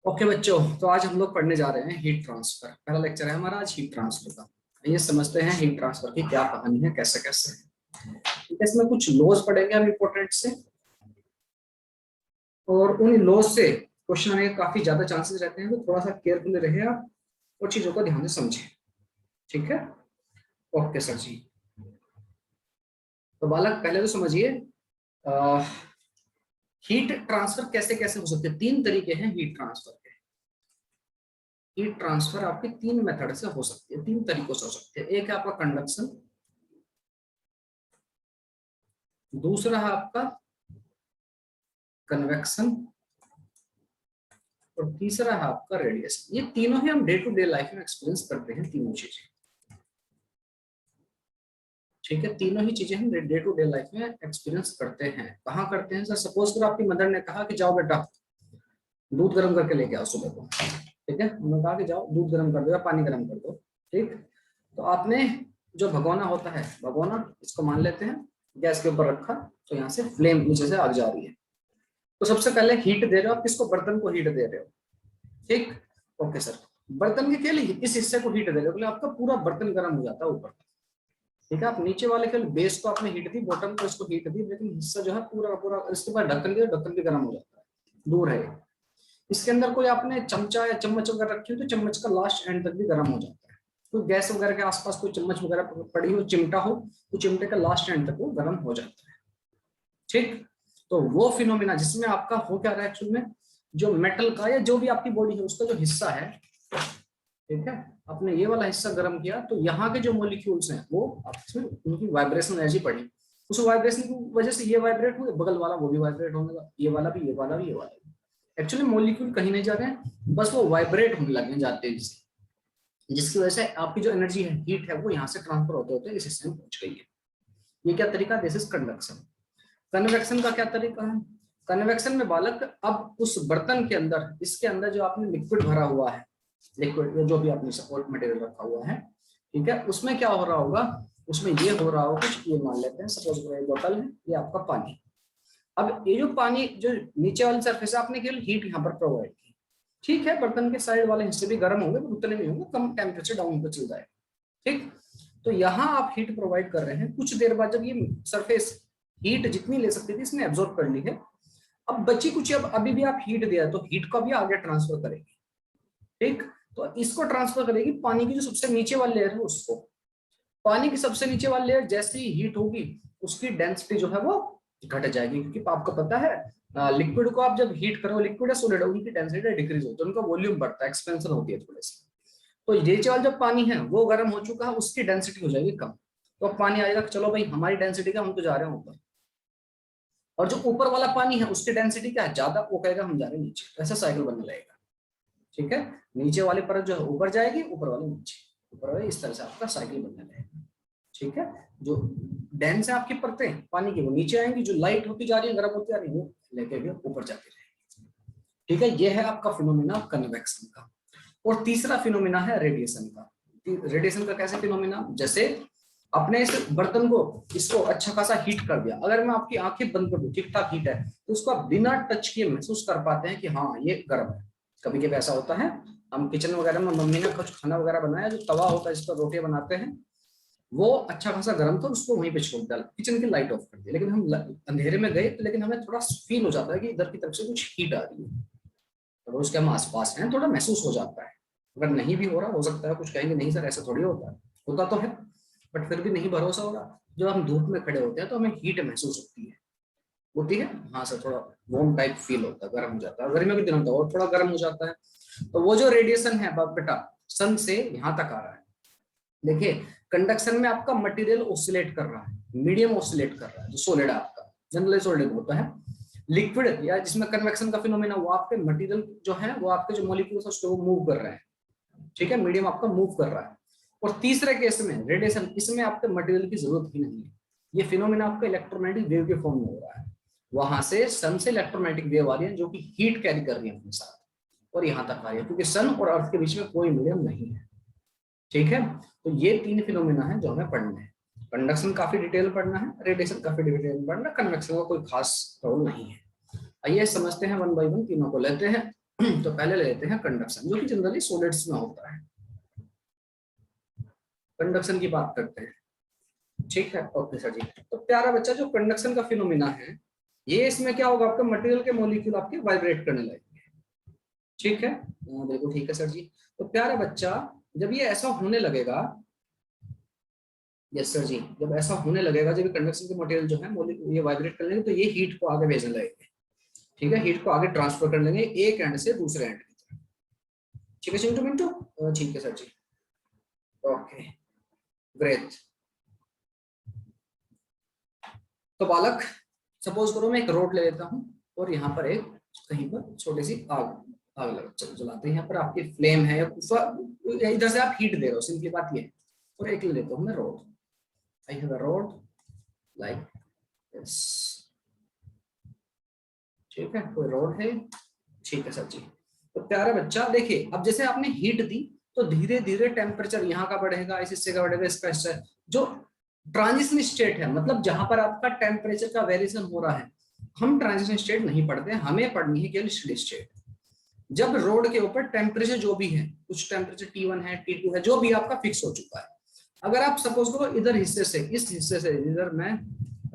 Okay बच्चों, तो आज हम लोग पढ़ने जा रहे हैं हीट ट्रांसफर। पहला लेक्चर है हमारा आज हीट ट्रांसफर का। ये समझते हैं हीट ट्रांसफर की क्या कहानी है, कैसे कैसे है। ठीक है, इसमें कुछ लॉज पढ़ेंगे हम इंपॉर्टेंट से, और उन लॉज से क्वेश्चन आने के काफी ज्यादा चांसेस रहते हैं, तो थोड़ा सा केयरफुल रहे आप और चीजों को ध्यान से समझें। ठीक है, ओके सर जी। तो बालक पहले तो समझिए हीट ट्रांसफर कैसे कैसे हो सकते हैं। तीन तरीके हैं हीट ट्रांसफर के। हीट ट्रांसफर आपके तीन मेथड से हो सकती है, तीन तरीकों से हो सकती है। एक है आपका कंडक्शन, दूसरा है आपका कन्वेक्शन, और तीसरा है आपका रेडिएशन। ये तीनों ही हम डे टू डे लाइफ में एक्सपीरियंस करते हैं, तीनों चीजें। ठीक है, तीनों ही चीजें हम डे टू डे लाइफ में एक्सपीरियंस करते हैं। कहाँ करते हैं सर? सपोज करो आपकी मदर ने कहा कि जाओ बेटा दूध गर्म करके लेके आओ सुबह को। ठीक है, उन्होंने कहा कि जाओ दूध गर्म कर दो या पानी गर्म कर दो। ठीक, तो आपने जो भगोना होता है, भगोना इसको मान लेते हैं, गैस के ऊपर रखा, तो यहाँ से फ्लेम नीचे से आग जा रही है। तो सबसे पहले हीट दे रहे हो आप किसको? बर्तन को हीट दे रहे हो। ठीक, ओके सर। बर्तन के लिए इस हिस्से को हीट दे रहे हो, आपका पूरा बर्तन गर्म हो जाता है ऊपर। ठीक है, आप नीचे वाले के बेस को आपने हीट दी, बॉटम को इसको हीट दी, लेकिन हिस्सा जो है पूरा पूरा इसके बाद ढक्कन दिया, ढक्कन भी गर्म हो जाता है, दूर है। इसके अंदर कोई आपने चमचा या चम्मच वगैरह रखी हो, तो चम्मच का लास्ट एंड तक भी गर्म हो जाता है। तो गैस वगैरह के आसपास कोई चम्मच वगैरह पड़ी हो, चिमटा हो, तो चिमटे का लास्ट एंड तक वो गर्म हो जाता है। ठीक, तो वो फिनोमिना जिसमें आपका हो क्या रहा है एक्चुअल में, जो मेटल का या जो भी आपकी बॉडी है उसका जो हिस्सा है, ठीक है, आपने ये वाला हिस्सा गर्म किया, तो यहाँ के जो मॉलिक्यूल्स हैं वो आपने उनकी वाइब्रेशन एनर्जी पड़ी, उस वाइब्रेशन की वजह से ये वाइब्रेट हुए, बगल वाला वो भी वाइब्रेट होने लगा, ये वाला भी, ये वाला भी, ये वाला भी। एक्चुअली मॉलिक्यूल कहीं नहीं जा रहे हैं, बस वो वाइब्रेट होने लगे जाते हैं, जिसकी वजह से आपकी जो एनर्जी है, हीट है, वो यहाँ से ट्रांसफर होते होते इस हिस्से में पहुंच गई है। ये क्या तरीका? This is conduction. कन्वेक्शन का क्या तरीका है? कन्वेक्शन में बालक अब उस बर्तन के अंदर, इसके अंदर जो आपने लिक्विड भरा हुआ है, लिक्विड जो भी आपने सपोर्ट मटेरियल रखा हुआ है, ठीक है, उसमें क्या हो रहा होगा? उसमें ये हो रहा होगा कुछ, ये मान लेते हैं सपोज बोतल है, ये आपका पानी। अब ये जो पानी जो नीचे वाली सरफेस है, आपने केवल हीट यहाँ पर प्रोवाइड की। ठीक है, बर्तन के साइड वाले हिस्से भी गर्म होंगे, उतने नहीं होंगे, कम टेम्परेचर डाउन पर चल जाएगा। ठीक, तो यहाँ आप हीट प्रोवाइड कर रहे हैं। कुछ देर बाद जब ये सरफेस हीट जितनी ले सकती थी इसने एब्जॉर्ब कर ली है, अब बची कुछ, अब अभी भी आप हीट दिया तो हीट को भी आगे ट्रांसफर करेगी। ठीक, तो इसको ट्रांसफर करेगी पानी की जो सबसे नीचे वाली लेयर है उसको। पानी की सबसे नीचे वाली लेयर जैसे ही हीट होगी, उसकी डेंसिटी जो है वो घट जाएगी, क्योंकि आपको पता है लिक्विड को आप जब हीट करो, लिक्विड है सॉलिड है, उनकी डेंसिटी डिक्रीज होती है, उनका वॉल्यूम बढ़ता है, एक्सपेंशन होती है थोड़े से। तो नीचे वाला जो पानी है वो गर्म हो चुका है, उसकी डेंसिटी हो जाएगी कम, तो अब पानी आएगा, चलो भाई हमारी डेंसिटी क्या, हम तो जा रहे हैं ऊपर। और जो ऊपर वाला पानी है उसकी डेंसिटी क्या है, ज्यादा, वो कहेगा हम जा रहे हैं नीचे। ऐसा साइकिल बनने लगेगा। ठीक है, नीचे वाली परत जो है ऊपर जाएगी, ऊपर वाली नीचे, ऊपर वाली, इस तरह से आपका साइकिल बनने लगेगा। ठीक है, जो डेंस है आपकी परतें पानी की वो नीचे आएंगी, जो लाइट होती जा रही है, गर्म होती जा रही है, वो लेके भी ऊपर जाती रहेगी। ठीक है, ये है आपका फिनोमिना कन्वेक्शन का। और तीसरा फिनोमिना है रेडिएशन का। रेडिएशन का कैसे फिनोमिना? जैसे अपने इस बर्तन को, इसको अच्छा खासा हीट कर दिया, अगर मैं आपकी आंखें बंद कर दूं, ठीक ठाक हीट है, तो उसको आप बिना टच किए महसूस कर पाते हैं कि हाँ ये गर्म है। कभी कभी ऐसा होता है, हम किचन वगैरह में मम्मी ने कुछ खाना वगैरह बनाया, जो तवा होता है जिस पर रोटियां बनाते हैं, वो अच्छा खासा गर्म था, उसको वहीं पे छोड़ दिया, किचन की लाइट ऑफ कर दी, लेकिन हम अंधेरे में गए तो, लेकिन हमें थोड़ा फील हो जाता है कि इधर की तरफ से कुछ हीट आ रही है, तो उसके हम आसपास हैं, थोड़ा महसूस हो जाता है। अगर नहीं भी हो रहा, हो सकता है कुछ कहेंगे नहीं सर ऐसा थोड़ी होता है, होता तो है, बट फिर भी नहीं भरोसा हो रहा। जब हम धूप में खड़े होते हैं तो हमें हीट महसूस होती है, हाँ सर, थोड़ा वार्म टाइप फील होता है, गर्म हो जाता है, गर्मी के दिनों तो और थोड़ा गर्म हो जाता है। तो वो जो रेडिएशन है बेटा, सन से यहाँ तक आ रहा है। देखिए, कंडक्शन में आपका मटेरियल ऑसिलेट कर रहा है, मीडियम ऑसिलेट कर रहा है, जो सॉलिड है आपका, जनरली सॉलिड होता है। लिक्विड या जिसमें कन्वेक्शन का फिनोमेना, वो आपके मटेरियल जो है, वो आपके जो मॉलिक्यूल्स है उसको मूव कर रहे हैं। ठीक है, मीडियम आपका मूव कर रहा है। और तीसरे केस में रेडिएशन, इसमें आपके मटेरियल की जरूरत ही नहीं है। ये फिनोमेना आपका इलेक्ट्रोमैग्नेटिक वेव के फॉर्म में हो रहा है। वहां से सन से इलेक्ट्रोमैग्नेटिक वेव आ रही है, जो कि हीट कैरी कर रही है अपने साथ, और यहाँ तक आ रही है, क्योंकि सन और अर्थ के बीच में कोई मीडियम नहीं है। ठीक है, तो ये तीन फिनोमेना है जो हमें पढ़ने हैं। कंडक्शन काफी डिटेल पढ़ना है, रेडिएशन काफी डिटेल पढ़ना है, कन्वेक्शन का कोई खास रोल नहीं है। आइए समझते हैं वन बाय वन, तीनों को लेते हैं तो पहले ले लेते हैं कंडक्शन, जो कि जनरली सॉलिड्स में होता है। कंडक्शन की बात करते हैं, ठीक है। Okay sir ji. तो प्यारा बच्चा, जो कंडक्शन का फिनोमिना है, ये इसमें क्या होगा, आपका मटेरियल के मॉलिक्यूल आपके वाइब्रेट करने लगेंगे, ठीक है। बिल्कुल ठीक है सर जी। तो प्यारा बच्चा, जब ये ऐसा होने लगेगा, यस सर जी, जब ऐसा होने लगेगा, जब कंडक्शन के मटेरियल जो है ये वाइब्रेट कर लेंगे, तो ये हीट को आगे भेजने लगेंगे, ठीक है। हीट को आगे ट्रांसफर कर लेंगे एक एंड से दूसरे एंड की तरफ, ठीक है चिंटू मिंटू, ठीक है सर जी। Okay great. तो बालक, सपोज करो मैं एक रोड ले लेता हूँ और यहाँ पर एक कहीं पर छोटी सी आग आग लगा जलाते हैं, यहाँ पर आपकी फ्लेम है, इधर से आप हीट दे रहे हो, सिंपली बात ये है। और एक ले लेता हूँ मैं road, I have a road like this, ठीक है, कोई रोड है, ठीक है सर जी। तो प्यारा बच्चा देखिए, अब जैसे आपने हीट दी तो धीरे धीरे टेम्परेचर यहाँ का बढ़ेगा, इस हिस्से का बढ़ेगा, इसका हिस्सा जो ट्रांजिशन स्टेट है, मतलब जहां पर आपका टेम्परेचर का वेरिएशन हो रहा है, हम ट्रांजिशन स्टेट नहीं पढ़ते, हमें पढ़नी है केवल स्टेडी स्टेट। जब रोड के ऊपर टेम्परेचर जो भी है, कुछ टेम्परेचर T1 है, T2 है, जो भी आपका फिक्स हो चुका है, अगर आप सपोज करो इधर हिस्से से, इस हिस्से से, इधर मैं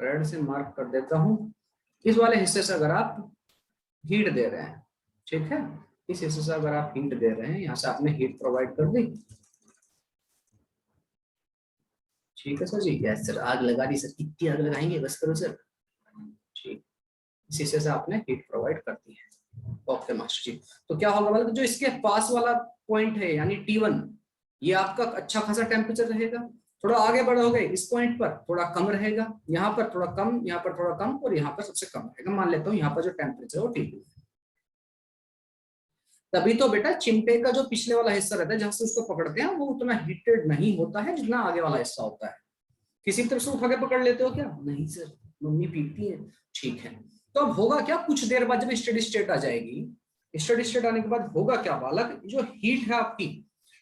रेड से मार्क कर देता हूं, इस वाले हिस्से से अगर आप हीट दे रहे हैं, ठीक है, इस हिस्से से अगर आप हीट दे रहे हैं, यहाँ से आपने हीट प्रोवाइड कर दी, ठीक है सर जी। यस सर, आग लगा दी सर, कितनी आग लगाएंगे, बस करो सर, ठीक, इस हिस्से से आपने हीट प्रोवाइड कर दी है। ओके मास्टर जी। तो क्या होगा, मतलब जो इसके पास वाला पॉइंट है यानी T1, ये आपका अच्छा खासा टेम्परेचर रहेगा। थोड़ा आगे बढ़ोगे इस पॉइंट पर थोड़ा कम रहेगा, यहाँ पर थोड़ा कम, यहाँ पर थोड़ा कम, और यहाँ पर सबसे कम रहेगा। मान लेता हूँ यहाँ पर जो टेम्परेचर है वो T2। तभी तो बेटा चिमटे का जो पिछले वाला हिस्सा रहता है, जहां से उसको पकड़ते हैं, वो उतना हीटेड नहीं होता है जितना आगे वाला हिस्सा होता है। किसी तरफ से उठा के पकड़ लेते हो क्या? नहीं सर, मम्मी पीटती है, ठीक है। तो अब होगा क्या, कुछ देर बाद जब स्टेडी स्टेट आ जाएगी, स्टेडी स्टेट आने के बाद होगा क्या बालक, जो हीट है आपकी,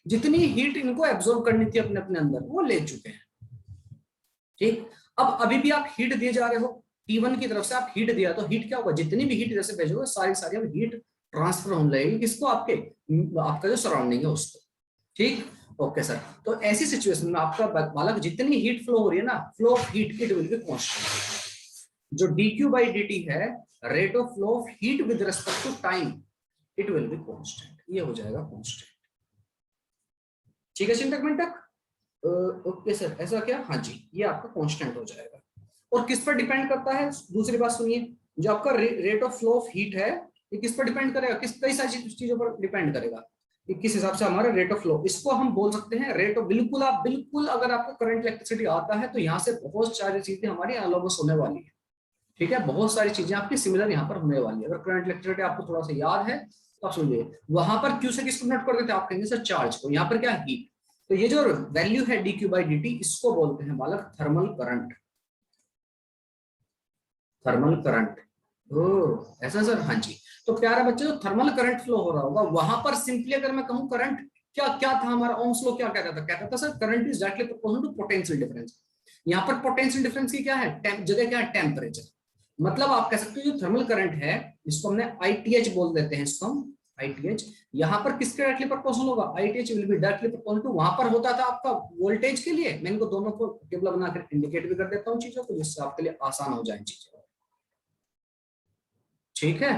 जितनी हीट इनको एब्जॉर्ब करनी थी अपने अपने अंदर, वो ले चुके हैं, ठीक। अब अभी भी आप हीट दिए जा रहे हो, T1 की तरफ से आप हीट दिया, तो हीट क्या होगा, जितनी भी हीट जैसे भेजोगे सारी सारी अब हीट ट्रांसफर होने लगेगी, किसको, आपके आपका जो सराउंडिंग है उसको, ठीक। Okay sir. तो ऐसी सिचुएशन में आपका बालक जितनी हीट फ्लो हो रही है ना, flow of heat it will be constant. जो dQ/dt है, rate of flow of heat with respect to time, it will be constant, ये हो जाएगा कांस्टेंट, ठीक है चिंतक मिंटक। ओके सर, ऐसा क्या, हाँ जी, ये आपका कांस्टेंट हो जाएगा। और किस पर डिपेंड करता है, दूसरी बात सुनिए, जो आपका rate of flow of heat है, ये किस पर डिपेंड करेगा, किस कई सारी चीजों पर डिपेंड करेगा, कि किस हिसाब से हमारा रेट ऑफ फ्लो, इसको हम बोल सकते हैं रेट ऑफ, बिल्कुल आप बिल्कुल अगर आपको करंट इलेक्ट्रिसिटी आता है तो यहाँ से बहुत सारी चीजें हमारी एनालॉगस होने वाली है, ठीक है, बहुत सारी चीजें आपकी सिमिलर यहाँ पर होने वाली है। अगर करंट इलेक्ट्रिसिटी आपको थोड़ा सा याद है तो आप समझिए, वहां पर क्यू से किसको नोट कर देते हैं, आप कहेंगे सर चार्ज को, यहाँ पर क्या हीट, तो ये जो वैल्यू है dQ/dt, इसको बोलते हैं बालक थर्मल करंट, थर्मल करंट। ओ ऐसा सर, हाँ जी। तो प्यारा बच्चे, जो थर्मल करंट फ्लो हो रहा होगा वहां पर सिंपली अगर मैं कहूं करंट, क्या क्या था हमारा ओम्स लॉ, क्या कहता था, कहता था sir current is directly proportional to potential difference. यहाँ पर पोटेंशियल डिफरेंस की क्या है, जगह क्या है, टेम्परेचर। मतलब आप कह सकते हो जो थर्मल करंट है, इसको हमने ITH बोल देते हैं, इसको हम ITH, यहाँ पर किसके डायरेक्टली प्रोपोर्शनल होगा, ITH will be directly proportional to, वहां पर होता था आपका वोल्टेज के लिए, मैं इनको दोनों को टेबल बनाकर इंडिकेट भी कर देता हूँ चीजों को, जिससे आपके लिए आसान हो जाए चीजें, ठीक है।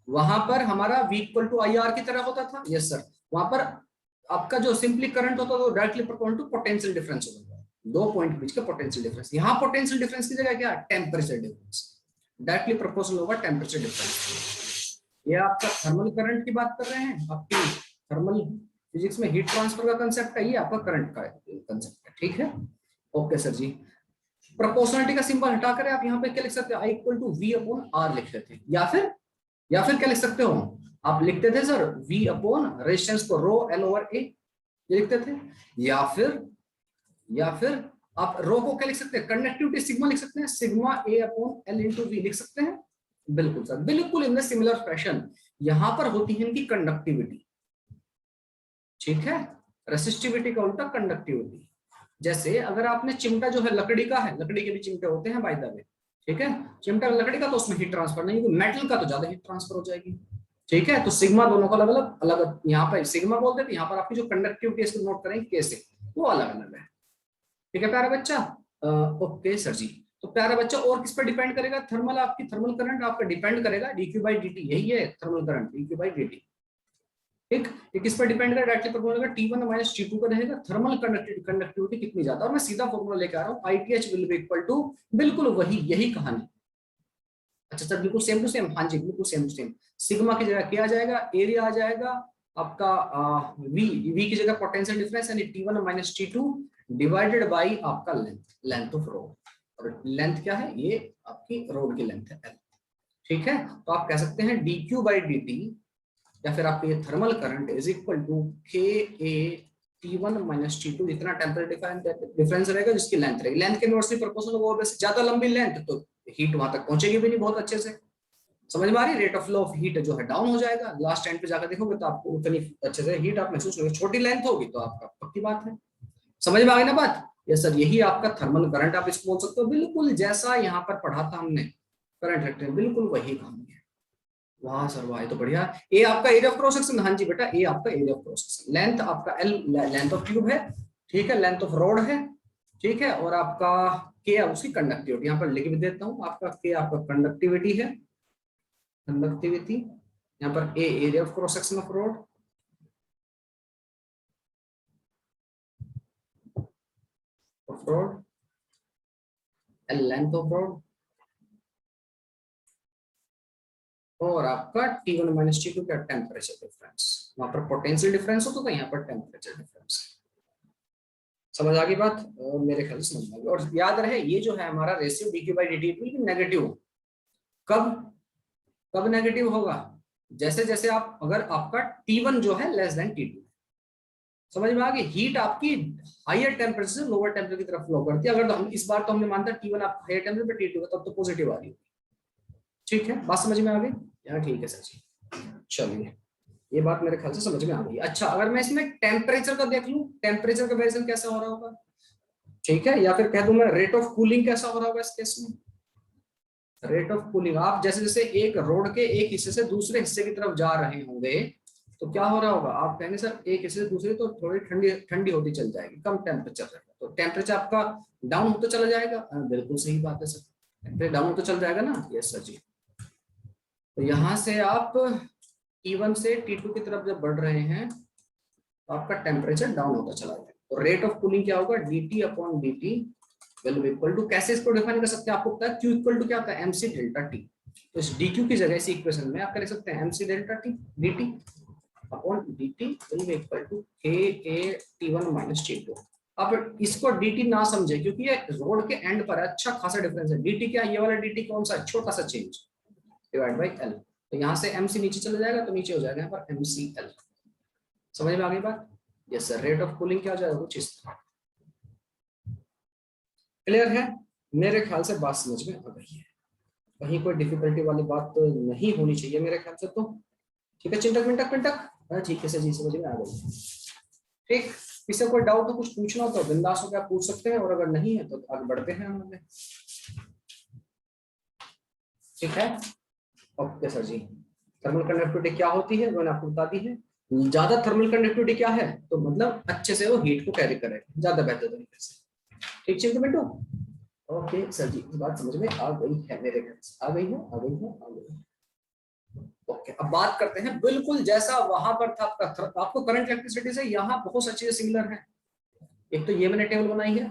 वहां पर हमारा V इक्वल टू IR की तरह होता था, यस सर। वहां पर आपका जो सिंपली करंट होता था वो directly proportional to potential difference होता था, दो पॉइंट के बीच का पोटेंशियल डिफरेंस। यहाँ पोटेंशियल डिफरेंस की जगह क्या, टेम्परेचर डिफरेंस, डायरेक्टली प्रोपोर्शनल होगा टेम्परेचर डिफरेंस। ये आपका थर्मल करंट की बात कर रहे हैं, आपकी थर्मल फिजिक्स में हीट ट्रांसफर का कंसेप्ट है, ये आपका करंट का कंसेप्ट है, ठीक है। ओके सर जी। प्रोपोर्शनलिटी का सिंबल हटाकर आप यहाँ पे क्या लिख सकते हैं, I इक्वल टू V/R लिख लेते हैं, या फिर क्या लिख सकते हो, आप लिखते थे सर V अपॉन रेजिस्टेंस को ρL/A, ये लिखते थे, या फिर आप रो को क्या लिख सकते हैं, कंडक्टिविटी सिग्मा लिख सकते हैं, सिग्मा A/L × V लिख सकते हैं। बिल्कुल सर, बिल्कुल इन द सिमिलर फैशन यहां पर होती है इनकी कंडक्टिविटी, ठीक है, रेसिस्टिविटी का उल्टा कंडक्टिविटी। जैसे अगर आपने चिमटा जो है लकड़ी का है, लकड़ी के भी चिमटे होते हैं बाय द वे, ठीक है, चिमटा लकड़ी का तो उसमें हीट ट्रांसफर नहीं होगी, मेटल का तो ज्यादा हीट ट्रांसफर हो जाएगी, ठीक है, तो सिग्मा दोनों को अलग अलग अलग, यहाँ पर सिग्मा बोलते थे, यहाँ पर आपकी जो कंडक्टिविटी इसको नोट करेंगे कैसे, वो अलग अलग है। ठीक है प्यारा बच्चा, ओके सर जी। तो प्यारा बच्चा और किस पर डिपेंड करेगा, थर्मल, आपकी थर्मल करंट आपका डिपेंड करेगा dq बाई dt, यही है thermal current dq by dt। ठीक, ये किस पर डिपेंड करेगा, directly formula T1 minus T2 का रहेगा, थर्मल कंडक्टिविटी कितनी ज्यादा, और मैं सीधा फॉर्मूला लेके आ रहा हूँ, ITH will be equal to, बिल्कुल वही, यही कहानी। अच्छा सर बिल्कुल सेम टू सेम, हाँ जी बिल्कुल सेम टू सेम। सिग्मा की जगह क्या आ जाएगा, एरिया आ जाएगा आपका, वी की जगह पोटेंशियल डिफरेंस यानी T1 minus T2 divided by आपका लेंथ ऑफ रोड, और लेंथ क्या है, ये आपकी रोड की लेंथ है L। ठीक है, तो आप कह सकते हैं dq बाई dt, या फिर आपके ये thermal current is equal to KA T1 minus T2, जितना टेम्परेचर डिफरेंस रहेगा जिसकी लेंथ रहेगी, लेंथ के इनवर्सली प्रोपोर्शनल, वो वैसे ज्यादा लंबी लेंथ तो हीट वहां तक पहुंचेगी भी नहीं बहुत अच्छे से, समझ में आ रही है, rate of flow of heat जो है डाउन हो जाएगा, लास्ट टाइम पे जाकर देखोगे तो आपको उतनी अच्छे से हीट आप महसूस होगी, छोटी लेंथ होगी तो आपका पक्की बात है, समझ में आ गई ना बात। यस सर, यही आपका थर्मल करंट आप इसको बोल सकते हो, बिल्कुल जैसा यहाँ पर पढ़ा था हमने करंट इलेक्ट्रिक, बिल्कुल वही कहानी है। वाह सर वाह, तो बढ़िया। ए आपका एरिया ऑफ क्रॉस सेक्शन, हाँ जी बेटा, ए आपका area of cross section, length आपका एल लेंथ ऑफ ट्यूब है, ठीक है, लेंथ ऑफ रोड है, ठीक है, और आपका के उसकी कंडक्टिविटी, यहाँ पर लिख भी देता हूँ, आपका के आपका कंडक्टिविटी है, कंडक्टिविटी, यहाँ पर A area of cross section of rod, L length of rod, और आपका T1 माइनस T2 का टेम्परेचर डिफरेंस, वहां पर पोटेंशियल डिफरेंस हो तो यहाँ पर टेम्परेचर डिफरेंस। समझ आ गई बात, और मेरे ख्याल से समझ आ गई, और याद रहे ये जो है हमारा ratio dq by dt negative, कब कब नेगेटिव होगा, जैसे जैसे आप, अगर आपका T1 जो है लेस देन T2, समझ में आ गई, हीट आपकी हायर टेम्परेचर से लोअर टेम्परेचर की तरफ फ्लो करती है, अगर तो हम इस बार तो हमने मानता T1 आप हायर टेम्परेचर पे T2 तब तो पॉजिटिव आ रही है। ठीक है, बात समझ में आ गई यार, ठीक है सर जी, चलिए ये बात मेरे ख्याल से समझ में आ गई। अच्छा, अगर मैं इसमें टेम्परेचर का देख लूं, टेम्परेचर का वेरिएशन कैसा हो रहा होगा, ठीक है, या फिर कह दूं मैं रेट ऑफ कूलिंग कैसा हो रहा होगा इस केस में, रेट ऑफ कूलिंग, आप जैसे जैसे एक रोड के एक हिस्से से दूसरे हिस्से की तरफ जा रहे होंगे तो क्या हो रहा होगा, आप कहेंगे सर एक हिस्से से दूसरे तो थोड़ी ठंडी ठंडी होती चल जाएगी, कम टेम्परेचर रहेगा, तो टेम्परेचर आपका डाउन होता चला जाएगा, बिल्कुल सही बात है सर, टेम्परेचर डाउन होता चल जाएगा ना, यस सर जी। तो यहाँ से आप T1 से T2 की तरफ जब बढ़ रहे हैं तो आपका टेम्परेचर डाउन होता चला जाएगा, तो रेट ऑफ कूलिंग क्या होगा, dt upon dt will be equal to, कैसे इसको डिफाइन कर सकते हैं, आपको पता है Q इक्वल टू क्या होता है, mc डेल्टा t, तो इस dq की जगह इस इक्वेशन में आप कर सकते हैं mc delta t dt upon dt will be equal to ka T1 minus T2। आप इसको dt ना समझे क्योंकि ये रोड के एंड पर है, अच्छा खासा डिफरेंस है, dt क्या, ये वाला dt कौन सा, छोटा सा चेंज डिवाइड बाई l, तो यहाँ से mc नीचे चला जाएगा तो नीचे हो जाएगा यहाँ पर mcl, समझ में आ गई बात। Yes sir, rate of cooling क्या हो जाएगा कुछ इस तरह, क्लियर है, मेरे ख्याल से बात समझ में आ गई है, कहीं कोई डिफिकल्टी वाली बात तो नहीं होनी चाहिए मेरे ख्याल से, तो ठीक है, चिंटक मिंटक पिंटक, ठीक है सर जी, समझ में आ गई। ठीक, किसी कोई डाउट हो कुछ पूछना हो तो बिंदास होकर आप पूछ सकते हैं, और अगर नहीं है तो आगे बढ़ते हैं हम आगे, ठीक है, ओके सर जी। थर्मल कंडक्टिविटी क्या होती है मैंने आपको बता दी है, ज्यादा थर्मल कंडक्टिविटी क्या है, तो मतलब अच्छे से वो हीट को कैरी करे ज्यादा बेहतर तरीके से, ठीक चिंटू मिंटू, ओके सर जी, बात समझ में आ गई है मेरे ख्याल से, आ गई है, आ गई है, आ गई है। ओके, अब बात करते हैं बिल्कुल जैसा वहां पर था आपका, आपको करंट इलेक्ट्रिसिटी से यहाँ बहुत सारी चीजें सिमिलर है, एक तो ये मैंने टेबल बनाई है,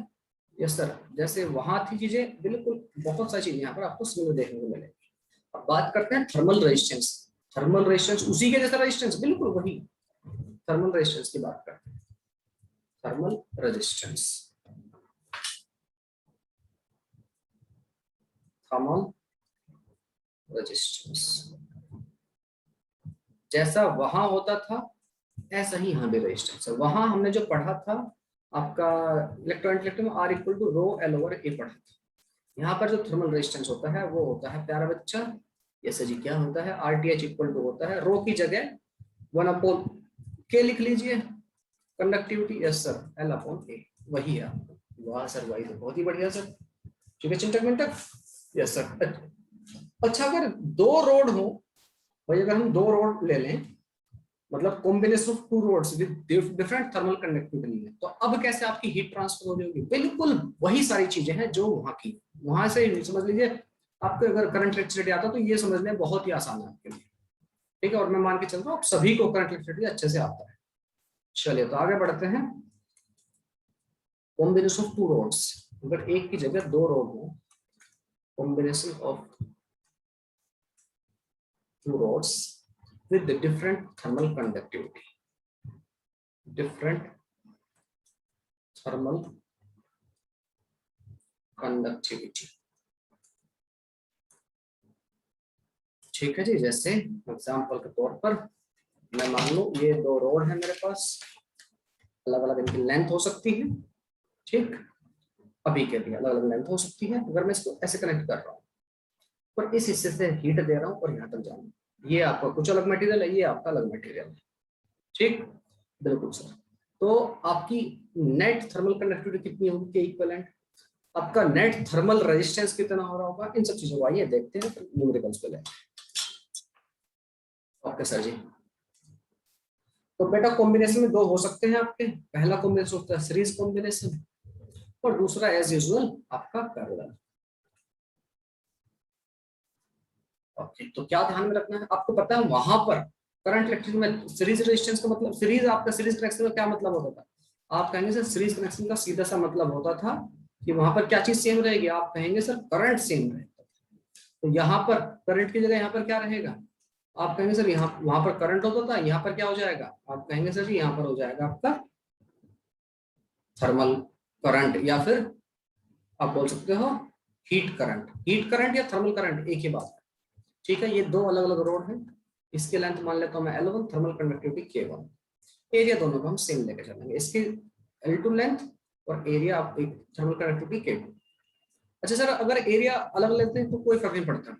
यस सर, जैसे वहां थी चीजें बिल्कुल बहुत सारी चीजें यहाँ पर आपको सिमिलर देखने को मिलेगी। अब बात करते हैं थर्मल रेजिस्टेंस, थर्मल रेजिस्टेंस उसी के जैसा रेजिस्टेंस, बिल्कुल वही थर्मल रेजिस्टेंस की बात करते हैं, थर्मल रेजिस्टेंस, थर्मल रेजिस्टेंस जैसा वहां होता था ऐसा ही यहाँ भी रेजिस्टेंस है, वहां हमने जो पढ़ा था आपका electron R equal to rho L over A पढ़ा था, यहाँ पर जो थर्मल रेजिस्टेंस होता है वो होता है प्यारा बच्चा, यस जी, क्या होता है, R T H equal to होता है रो की जगह 1 अपॉन के लिख लीजिए, conductivity, yes sir, L upon A, वही है। वाह सर, वही तो बहुत ही बढ़िया सर, ठीक है चिंटक मिंटक, यस सर। अच्छा, अगर दो रोड हो भाई अगर हम दो रोड ले लें, मतलब combination of two rods with different thermal conductivity है, तो अब कैसे आपकी हीट ट्रांसफर हो जाएगी? बिल्कुल वही सारी चीजें हैं जो वहां की, वहां से समझ लीजिए। आपको अगर करंट इलेक्ट्रिसिटी आता तो ये समझने बहुत ही आसान है आपके लिए, ठीक है। और मैं मान के चल रहा हूँ आप सभी को करंट इलेक्ट्रिसिटी अच्छे से आता है। चलिए तो आगे बढ़ते हैं। कॉम्बिनेशन ऑफ टू रोड्स, अगर एक की जगह दो रोड हो, combination of two rods with the different thermal conductivity, different thermal conductivity, ठीक है जी। जैसे एग्जांपल के तौर पर मैं मान लूं ये दो रोड है मेरे पास, अलग अलग इनकी लेंथ हो सकती है, ठीक। अभी के भी अलग अलग लेंथ हो सकती है। अगर मैं इसको ऐसे कनेक्ट कर रहा हूँ और इस हिस्से से हीट दे रहा हूँ और यहाँ तक जाऊँ, ये आपका कुछ अलग मटेरियल है, ये आपका अलग मटेरियल है, ठीक। बिल्कुल सर। तो आपकी नेट थर्मल कंडक्टिविटी कितनी होगी के इक्विवेलेंट, आपका नेट थर्मल रेजिस्टेंस कितना हो रहा होगा, इन सब चीजों को आइए देखते हैं न्यूमेरिकल्स पे। Okay sir ji. तो बेटा कॉम्बिनेशन में दो हो सकते हैं आपके, पहला कॉम्बिनेशन होता है सीरीज कॉम्बिनेशन और दूसरा एज यूजुअल आपका पैरेलल। ओके, तो क्या ध्यान में रखना है, आपको पता है वहां पर करंट इलेक्ट्रिसिटी में सीरीज रेजिस्टेंस का मतलब, सीरीज आपका सीरीज कनेक्शन का क्या मतलब होता था? आप कहेंगे सर सीरीज कनेक्शन का सीधा सा मतलब होता था कि वहां पर क्या चीज सेम रहेगी, आप कहेंगे सर करंट सेम रहेगा। तो यहाँ पर करंट की जगह यहाँ पर क्या रहेगा, आप कहेंगे सर यहाँ, वहां पर करंट होता था, यहाँ पर क्या हो जाएगा, आप कहेंगे सर जी यहाँ पर हो जाएगा आपका थर्मल करंट, या फिर आप बोल सकते हो हीट करंट। हीट करंट या थर्मल करंट एक ही बात है, ठीक है। ये दो अलग अलग रोड है, इसके लेंथ मान लेता हूं मैं L1, thermal conductivity K1, area दोनों को हम सेम लेके चलेंगे, इसकी L2 लेंथ और एरिया आप थर्मल कंडक्टिविटी K2। अच्छा सर अगर एरिया अलग लेते हैं तो कोई फर्क नहीं पड़ता,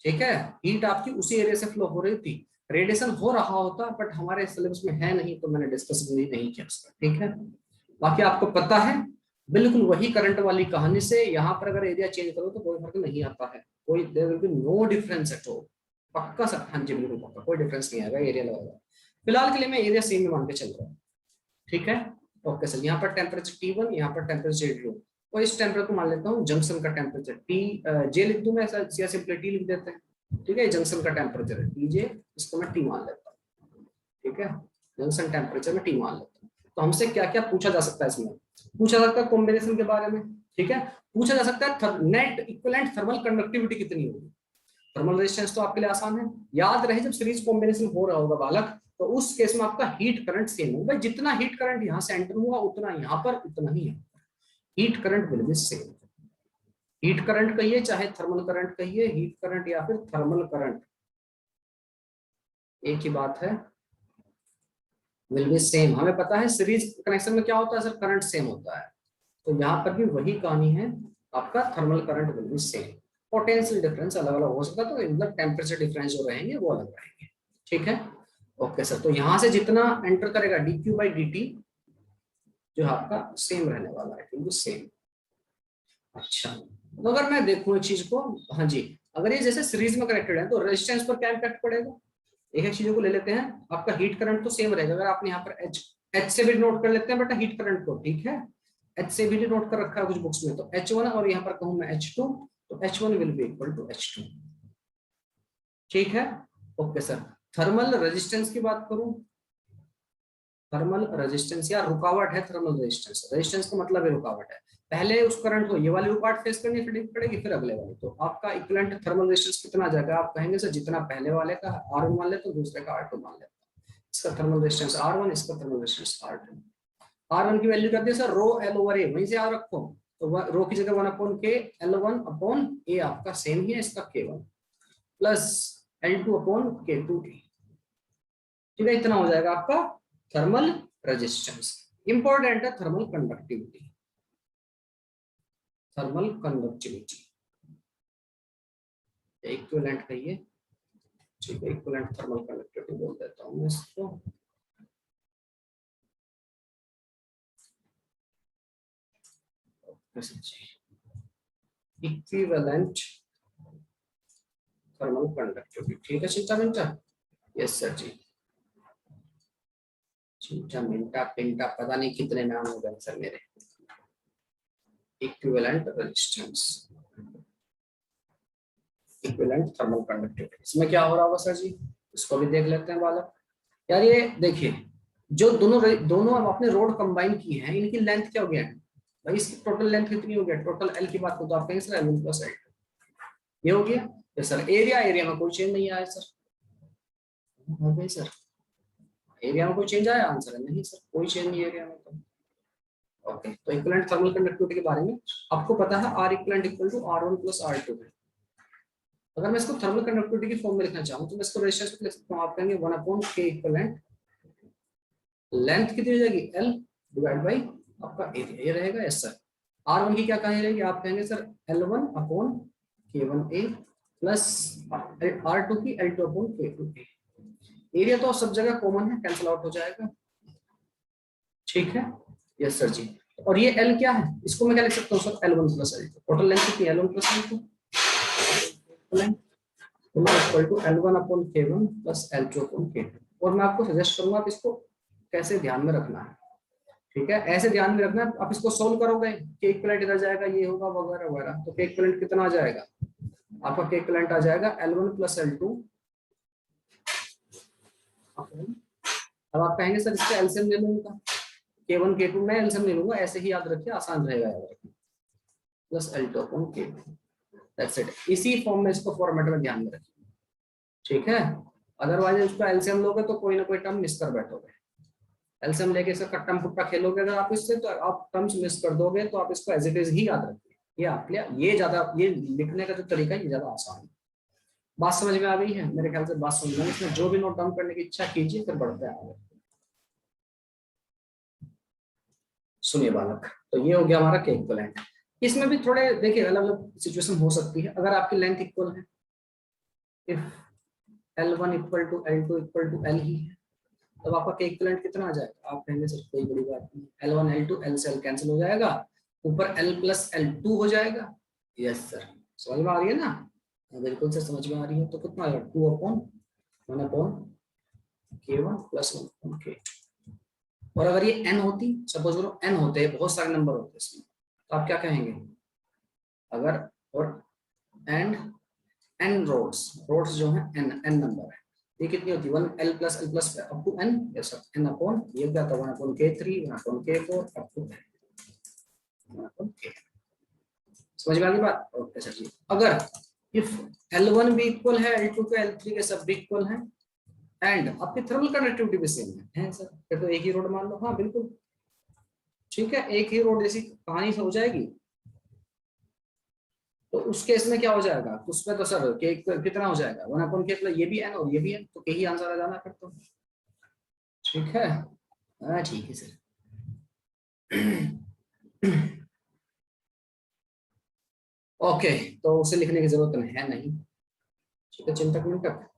ठीक है। हीट आपकी उसी एरिया से फ्लो हो रही थी, रेडिएशन हो रहा होता, बट हमारे सिलेबस में है नहीं तो मैंने डिस्कस भी नहीं किया उसका, ठीक है। बाकी आपको पता है बिल्कुल वही करंट वाली कहानी से, यहाँ पर अगर एरिया चेंज करो तो कोई फर्क नहीं आता है, कोई there will be no difference at all. पक्का सर, हाँ जी बिल्कुल पक्का, कोई डिफरेंस नहीं आएगा एरिया लगाएगा। फिलहाल के लिए मैं एरिया सेम में मान के चल रहा हूँ, ठीक है। ओके सर, यहाँ पर टेम्परेचर T1, यहाँ पर टेम्परेचर T2, और इस टेम्परेचर को मान लेता हूँ जंक्शन का टेम्परेचर T J लिख दूं मैं, या सिंपली T लिख देते हैं, ठीक है। जंक्शन का टेम्परेचर है TJ, इसको मैं T मान लेता हूँ, ठीक है। जंक्शन टेम्परेचर में T मान लेता हूँ। तो हमसे क्या क्या पूछा जा सकता है इसमें, पूछा जा सकता है कॉम्बिनेशन के बारे में, ठीक है। पूछा जा सकता है नेट इक्विवेलेंट थर्मल कंडक्टिविटी कितनी होगी। थर्मल रेजिस्टेंस तो आपके लिए आसान है, याद रहे जब सीरीज कॉम्बिनेशन हो रहा होगा बालक, तो उस केस में आपका हीट करंट सेम होगा, जितना हीट करंट यहाँ से एंटर हुआ उतना यहाँ पर, उतना ही है, heat current will be same. Heat current कहिए चाहे थर्मल करंट कहिए, हीट करंट या फिर थर्मल करंट एक ही बात है, विल बी सेम। हमें पता है सीरीज कनेक्शन में क्या होता है सर, करंट सेम होता है, तो यहाँ पर भी वही कहानी है, आपका thermal current will be same. Potential difference अलग अलग हो सकता है, तो मतलब टेम्परेचर डिफरेंस जो रहेंगे वो अलग रहेंगे, ठीक है। ओके सर, तो यहां से जितना एंटर करेगा dq/dt जो आपका सेम रहने वाला है, बिल्कुल सेम। अच्छा, तो अगर मैं देखूं एक चीज को, हाँ जी, अगर ये जैसे सीरीज में कनेक्टेड है तो रेजिस्टेंस पर क्या इम्पैक्ट पड़ेगा, एक एक चीजों को ले लेते हैं। आपका हीट करंट तो सेम रहेगा, अगर आपने यहाँ पर एच से भी नोट कर लेते हैं बेटा हीट करंट को, ठीक है। एच से भी नोट कर रखा है कुछ बुक्स में, तो H1 और यहाँ पर कहूँ मैं H2, तो H1 will be equal to H2, ठीक है। ओके सर, थर्मल रेजिस्टेंस की बात करूं, थर्मल रेजिस्टेंस या रुकावट है, थर्मल रेजिस्टेंस, रेजिस्टेंस का मतलब है रुकावट है। पहले उस करंट को ये वाली रुकावट फेस करनी पड़ेगी, फिर अगले वाली, तो आपका इक्विवेलेंट थर्मल रेजिस्टेंस कितना आ जाएगा, आप कहेंगे सर जितना पहले वाले का R1 मान लेते तो दूसरे का R2 मान लेते, इसका थर्मल रेजिस्टेंस R1, इसका थर्मल रेजिस्टेंस R2। R1 की वैल्यू कर दी sir rho L over A, वहीं से याद रखो, तो रो की जगह 1/K, L1/A आपका सेम ही है, इसका K1 प्लस L2/K2, ठीक है। इतना हो जाएगा आपका थर्मल रेजिस्टेंस। इंपॉर्टेंट है thermal conductivity, thermal conductivity equivalent कहिए, ठीक है, इक्विवेलेंट थर्मल कंडक्टिविटी बोल देता हूं मैं इसको। Equivalent thermal conductivity. ठीक है चिंता मिंटा? यस सर जी। चिंता मिंटा पिंटा पता नहीं कितने नाम हो गए सर मेरे। Equivalent resistance, equivalent thermal conductivity, इसमें क्या हो रहा होगा सर जी? इसको भी देख लेते हैं बालक। यार ये देखिए, जो दोनों दोनों अब आपने रोड कंबाइन की है, इनकी लेंथ क्या हो गया है भाई? इसकी टोटल लेंथ कितनी हो गया? टोटल एल की बात को तो आप कहेंगे सर L1 प्लस L2, ये हो गया। Yes sir. एरिया, एरिया में कोई चेंज नहीं आया सर। हो गई सर। एरिया में कोई चेंज आया? आंसर है नहीं सर, कोई चेंज नहीं एरिया में तो। ओके, तो इक्विवेलेंट थर्मल कंडक्टिविटी के बारे में आपको पता है, R equivalent equal to R1 plus R2 है। अगर मैं इसको थर्मल कंडक्टिविटी की फॉर्म में लिखना चाहूँ तो मैं इसको रेजिस्टेंस में लिख सकता हूँ। आप कहेंगे 1/k इक्विवेलेंट, लेंथ कितनी हो जाएगी? L डिवाइड बाई आपका एरिया, ये रहेगा। Yes sir. R1 की क्या कहीं रहेगी? आप कहेंगे sir L1 upon K1A plus R2 की L2 अपॉन K2A। एरिया तो सब जगह कॉमन है, कैंसिल आउट हो जाएगा। ठीक है। यस सर जी। और ये L क्या है? इसको मैं क्या लिख सकता हूँ sir? L1 plus L2। Total length कितनी? L1 plus L2 equal to L1 upon K1 plus L2 upon K2। और मैं आपको सजेस्ट करूंगा आप इसको कैसे ध्यान में रखना है। ठीक है, ऐसे ध्यान में रखना है। आप इसको सोल्व करोगे, के इक्विवेलेंट इधर जाएगा, ये होगा वगैरह वगैरह, तो के इक्विवेलेंट कितना आ जाएगा? आपका के इक्विवेलेंट आ जाएगा L1 प्लस L2। अब आप कहेंगे सर इसका एलसीएम ले लूंगा, K1 K2 में एलसीएम ले लूंगा, ऐसे ही याद रखिए, आसान रहेगा याद रखना। Plus L2 upon K2, that's it. इसी फॉर्म में इसको फॉर्मेट में ध्यान में रखिए। ठीक है, अदरवाइज उसका एलसीएम लोगे तो कोई ना कोई टर्म मिस कर बैठोगे। एलसीएम लेके इसका कट्टम पुट्टा खेलोगे अगर आप इससे, तो आप टर्म्स मिस कर दोगे। तो आप इसको एज इट इज ही याद रखिए। ये आप ये ज्यादा, ये लिखने का जो तरीका है ये ज्यादा आसान है। बात समझ में आ गई है? मेरे ख्याल से बात समझ में, इसमें जो भी नोट डाउन करने की इच्छा कीजिए, फिर बढ़ते हैं आगे। सुनिए बालक, तो ये हो गया हमारा के इक्विवेलेंट। इसमें भी थोड़े देखिए अलग अलग सिचुएशन हो सकती है। अगर आपकी लेंथ इक्वल है, if L1 equal to L2 equal to L ही है, तब आपका के इक्विवेलेंट कितना आ जाएगा? आप कहेंगे सर कोई बड़ी बात नहीं, L1 L2 L से L कैंसिल हो जाएगा, ऊपर L प्लस L2 हो जाएगा। यस सर, समझ में आ रही है ना? बिल्कुल से समझ में आ रही है। तो कितना आएगा? 2 upon 1 upon K1 plus 1 upon K। और अगर ये n होती, सपोज करो n होते, बहुत सारे नंबर होते इसमें, तो आप क्या कहेंगे? अगर और एंड n रोड्स, रोड्स जो है n नंबर है, ये कितनी होती है? 1 L plus up to n। Yes sir, n upon ये क्या था? 1 upon K3 1 upon K4 up to 1 upon K। समझ में आ गई बात? ओके सर जी। अगर इफ L1 भी इक्वल है L2 के, L3 के सब भी इक्वल है, एंड आपकी थर्मल कंडक्टिविटी भी सेम है सर, फिर तो एक ही रोड मान लो। हाँ बिल्कुल ठीक है, एक ही रोड जैसी कहानी से हो जाएगी। तो उस केस में क्या हो जाएगा? तो उसमें तो सर के कितना हो जाएगा? 1 अपॉन K प्लस ये भी n और ये भी n, तो यही आंसर आ जाना फिर तो। ठीक है, हाँ ठीक है सर। ओके, तो उसे लिखने की जरूरत है नहीं। ठीक है चिंतक मिंटक,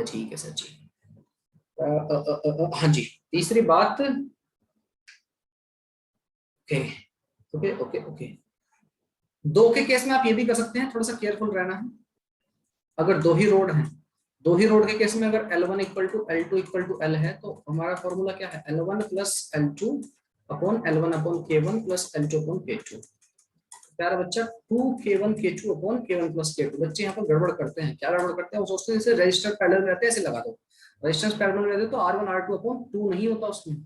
ठीक है सर जी। हाँ जी, तीसरी बात। ओके ओके ओके ओके, दो के केस में आप ये भी कर सकते हैं, थोड़ा सा केयरफुल रहना है। अगर दो ही रोड हैं, दो ही रोड के केस में अगर L1 equal to L2 equal to L है, तो हमारा फॉर्मूला क्या है? L1 plus L2 upon L1 upon K1 plus L2 upon K2। प्यारा बच्चा 2K1 K2 upon K1 plus K2। बच्चे यहाँ पर गड़बड़ करते हैं। क्या गड़बड़ करते हैं? वो सोचते हैं जैसे रजिस्टर पैरेलल में रहते हैं, ऐसे लगा दो। रजिस्टेंस पैरेलल में रहते तो R1 R2 अपॉन 2 नहीं होता उसमें,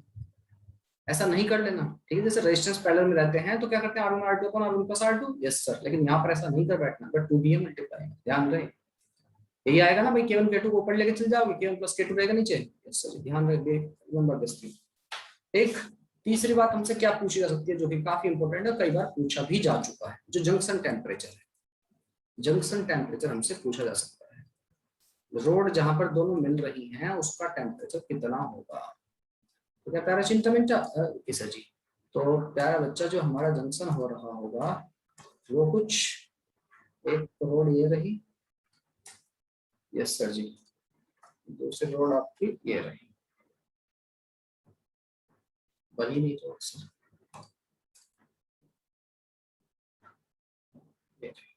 ऐसा नहीं कर लेना। ठीक है, जैसे रेजिस्टेंस पैरेलल में रहते हैं तो क्या करते हैं? R1 R2 upon R1 plus R2। Yes sir, लेकिन यहाँ पर ऐसा नहीं कर बैठना, बट 2 भी है मल्टीप्लाई, ध्यान रहे। यही आएगा ना भाई, K1 K2 को ऊपर लेके चल जाओगे, K1 प्लस K2 रहेगा नीचे। यस सर, ध्यान रखिए। नंबर 10। एक तीसरी बात हमसे क्या पूछी जा सकती है, जो कि काफी इंपॉर्टेंट है, कई बार पूछा भी जा चुका है, जो जंक्शन टेम्परेचर है। जंक्शन टेम्परेचर हमसे पूछा जा सकता है। रोड जहां पर दोनों मिल रही हैं उसका टेम्परेचर कितना होगा? तो क्या प्यारा चिंता मिंटा सर जी, तो प्यारा बच्चा जो हमारा जंक्शन हो रहा होगा वो कुछ एक रोड ये रही। यस सर जी, दूसरी रोड आपकी ये रही, बनी नहीं तो सर ये रही।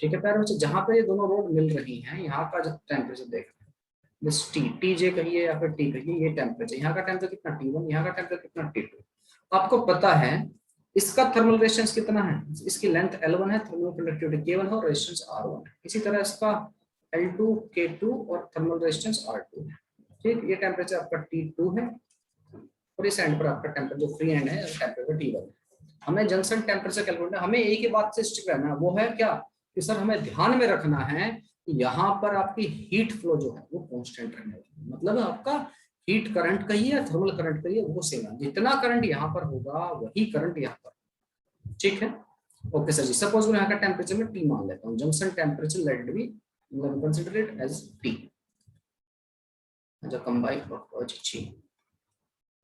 ठीक है प्यारे बच्चे, जहां पर ये दोनों रोड मिल रही हैं यहाँ का जो टेम्परेचर देख रहे हैं, बस टी जे कहिए या फिर टी कहिए, ये टेम्परेचर, यहाँ का टेम्परेचर कितना T1, यहाँ का टेम्परेचर कितना T2। आपको पता है इसका थर्मल रेजिस्टेंस कितना है, इसकी लेंथ L1 है, थर्मल कंडक्टिविटी K1 है और रेजिस्टेंस R1 है। इसी तरह इसका L2 K2 और थर्मल रेजिस्टेंस R2 है। ठीक, ये टेम्परेचर आपका T2 है और इस एंड पर आपका टेम्परेचर जो फ्री एंड है टेम्परेचर T1 है। हमें जंक्शन टेम्परेचर कैलकुलेट, हमें एक ही बात से स्टिक रहना है, वो है क्या कि सर हमें ध्यान में रखना है कि यहाँ पर आपकी हीट फ्लो जो है वो कांस्टेंट रहने वाली है। मतलब आपका हीट करंट कहिए या थर्मल करंट कहिए वो सेम है, जितना करंट यहाँ पर होगा वही करंट यहाँ पर। ठीक है, ओके सर जी। सपोज मैं यहाँ का टेम्परेचर में T मान लेता हूँ, junction temperature let be consider it as T। जो कंबाइन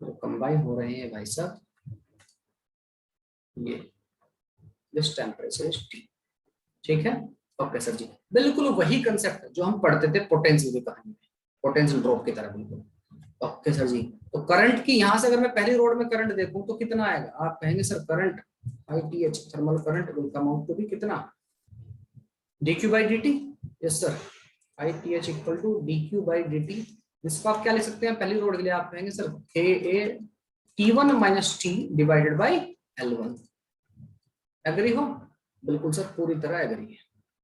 जो कंबाइन हो रहे हैं भाई साहब, ये दिस टेम्परेचर इज T। ठीक है, ओके सर जी। बिल्कुल वही कंसेप्ट जो हम पढ़ते थे पोटेंशियल की कहानी में, पोटेंशियल ड्रॉप की तरह बिल्कुल। Okay sir ji. तो करंट की यहां से अगर मैं पहली रोड में करंट देखूं तो कितना आएगा, आप कहेंगे sir current ITH thermal current will come out to be कितना, dq by dt। Yes sir, ITH equal to dq by dt। इसको आप क्या लिख सकते हैं पहली रोड के लिए, आप कहेंगे sir KA T1 minus T divided by L1। Agree हो, बिल्कुल सर पूरी तरह एग्री है।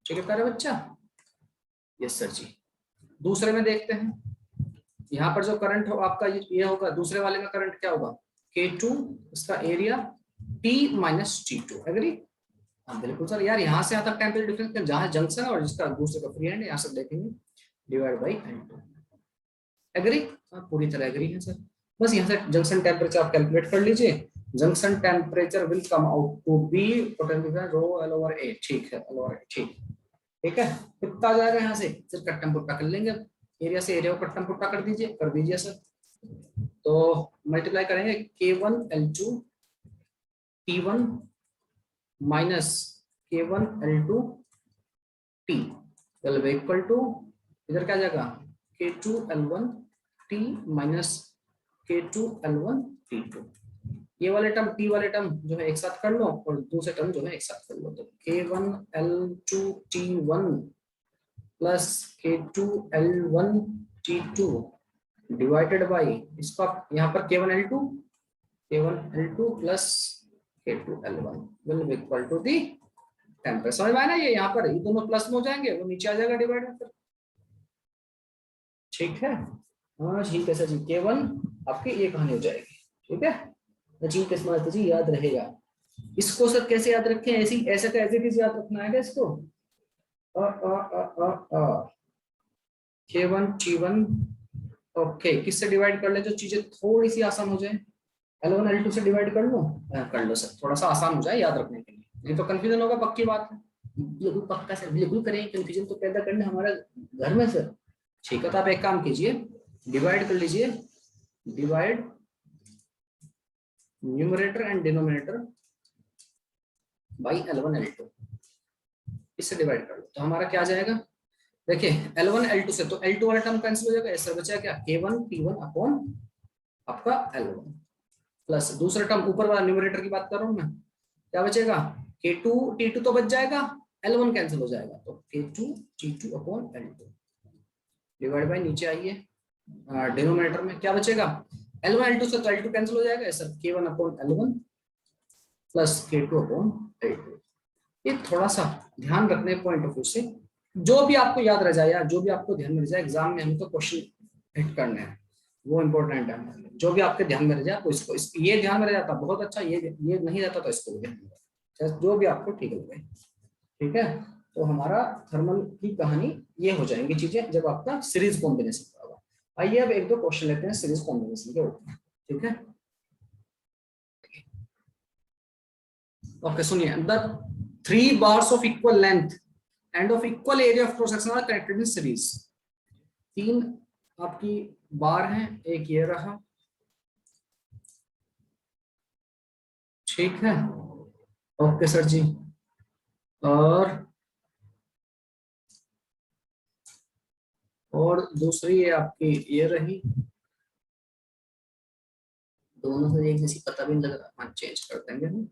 ठीक है प्यारे बच्चा, यस सर जी। दूसरे में देखते हैं, यहाँ पर जो करंट हो आपका ये होगा, दूसरे वाले में करंट क्या होगा K2, इसका area T minus T2। Agree, हाँ बिल्कुल सर। यार यहाँ से यहाँ तक टेम्परेचर डिफरेंस जहाँ जंक्शन है और जिसका दूसरे का फ्री हैंड, यहाँ से देखेंगे डिवाइड बाई L2। एग्री, हाँ पूरी तरह एग्री है सर। बस यहाँ से जंक्शन टेम्परेचर आप कैलकुलेट कर लीजिए, junction temperature will come out to be potential rho L over A। ठीक है, L ओवर A, ठीक है। कितना आ जाएगा यहाँ से, फिर कट्टम पुट्टा कर लेंगे, एरिया से एरिया को कट्टम पुट्टा कर दीजिए सर। तो मल्टीप्लाई करेंगे K1 L2 T1 minus K1 L2 T will equal to, इधर क्या जाएगा K2 L1 T minus K2 L1 T2। ये वाले टर्म T वाले टर्म जो है एक साथ कर लो और दूसरे टर्म जो है एक साथ कर लो, तो K1 L2 T1 plus K2 L1 T2 divided by, इसको आप यहाँ पर K1 L2 plus K2 L1 will be equal to the temperature. समझ में आया ना, ये यहाँ पर ये दोनों प्लस में हो जाएंगे, वो नीचे आ जाएगा डिवाइड में। ठीक है, हाँ ठीक है सर जी। K1 आपकी ये कहानी हो जाएगी। ठीक है जी, किस बात जी याद रहेगा। इसको सर कैसे याद रखें, ऐसी ऐसे का ऐसे किस याद रखना है इसको, K1 T1 ओके, किससे डिवाइड कर ले जो चीजें थोड़ी सी आसान हो जाए, L1 L2 से डिवाइड कर लो, कर लो सर, थोड़ा सा आसान हो जाए याद रखने के लिए, नहीं तो कंफ्यूजन होगा, पक्की बात है। बिल्कुल पक्का सर, बिल्कुल करें, कंफ्यूजन तो पैदा करना हमारा घर में सर। ठीक है, तो आप एक काम कीजिए, डिवाइड कर लीजिए, divide numerator and denominator by L1 L2, इससे डिवाइड कर लो तो हमारा क्या आ जाएगा, देखिए L1 L2 से तो L2 वाला टर्म कैंसिल हो जाएगा, ऐसा बचा क्या K1 T1 अपॉन आपका L1 प्लस दूसरा टर्म ऊपर वाला न्यूमरेटर की बात कर रहा हूँ मैं, क्या बचेगा K2 T2 तो बच जाएगा, L1 कैंसिल हो जाएगा, तो K2 T2 upon L2 divide by, नीचे आइए डिनोमिनेटर में क्या बचेगा, L1 L2 से तो L2 कैंसिल हो जाएगा, ऐसा K1 upon L1 plus K2 upon L2। ये थोड़ा सा ध्यान रखने पॉइंट ऑफ व्यू से, जो भी आपको याद रह जाए या जो भी आपको ध्यान में रह जाए, एग्जाम में हमको क्वेश्चन हिट करने हैं, वो इंपॉर्टेंट है। जो भी आपके ध्यान में रह जाए तो इसको ये ध्यान में रह जाता बहुत अच्छा, ये नहीं रहता तो इसको ध्यान में रखना, जो भी आपको ठीक लगे। ठीक है, तो हमारा थर्मल की कहानी ये हो जाएंगी चीजें जब आपका सीरीज कॉम्बिनेशन होगा। आइए अब एक दो क्वेश्चन लेते हैं सीरीज कॉम्बिनेशन के ऊपर। ठीक है, ओके सुनिए, the 3 bars of equal length and of equal area of cross section are connected in series। 3 आपकी बार हैं, एक ये रहा, ठीक है, ओके सर जी, और दूसरी ये आपकी ये रही, दोनों से एक जैसी पता भी नहीं लग रहा, हाँ चेंज कर देंगे हम।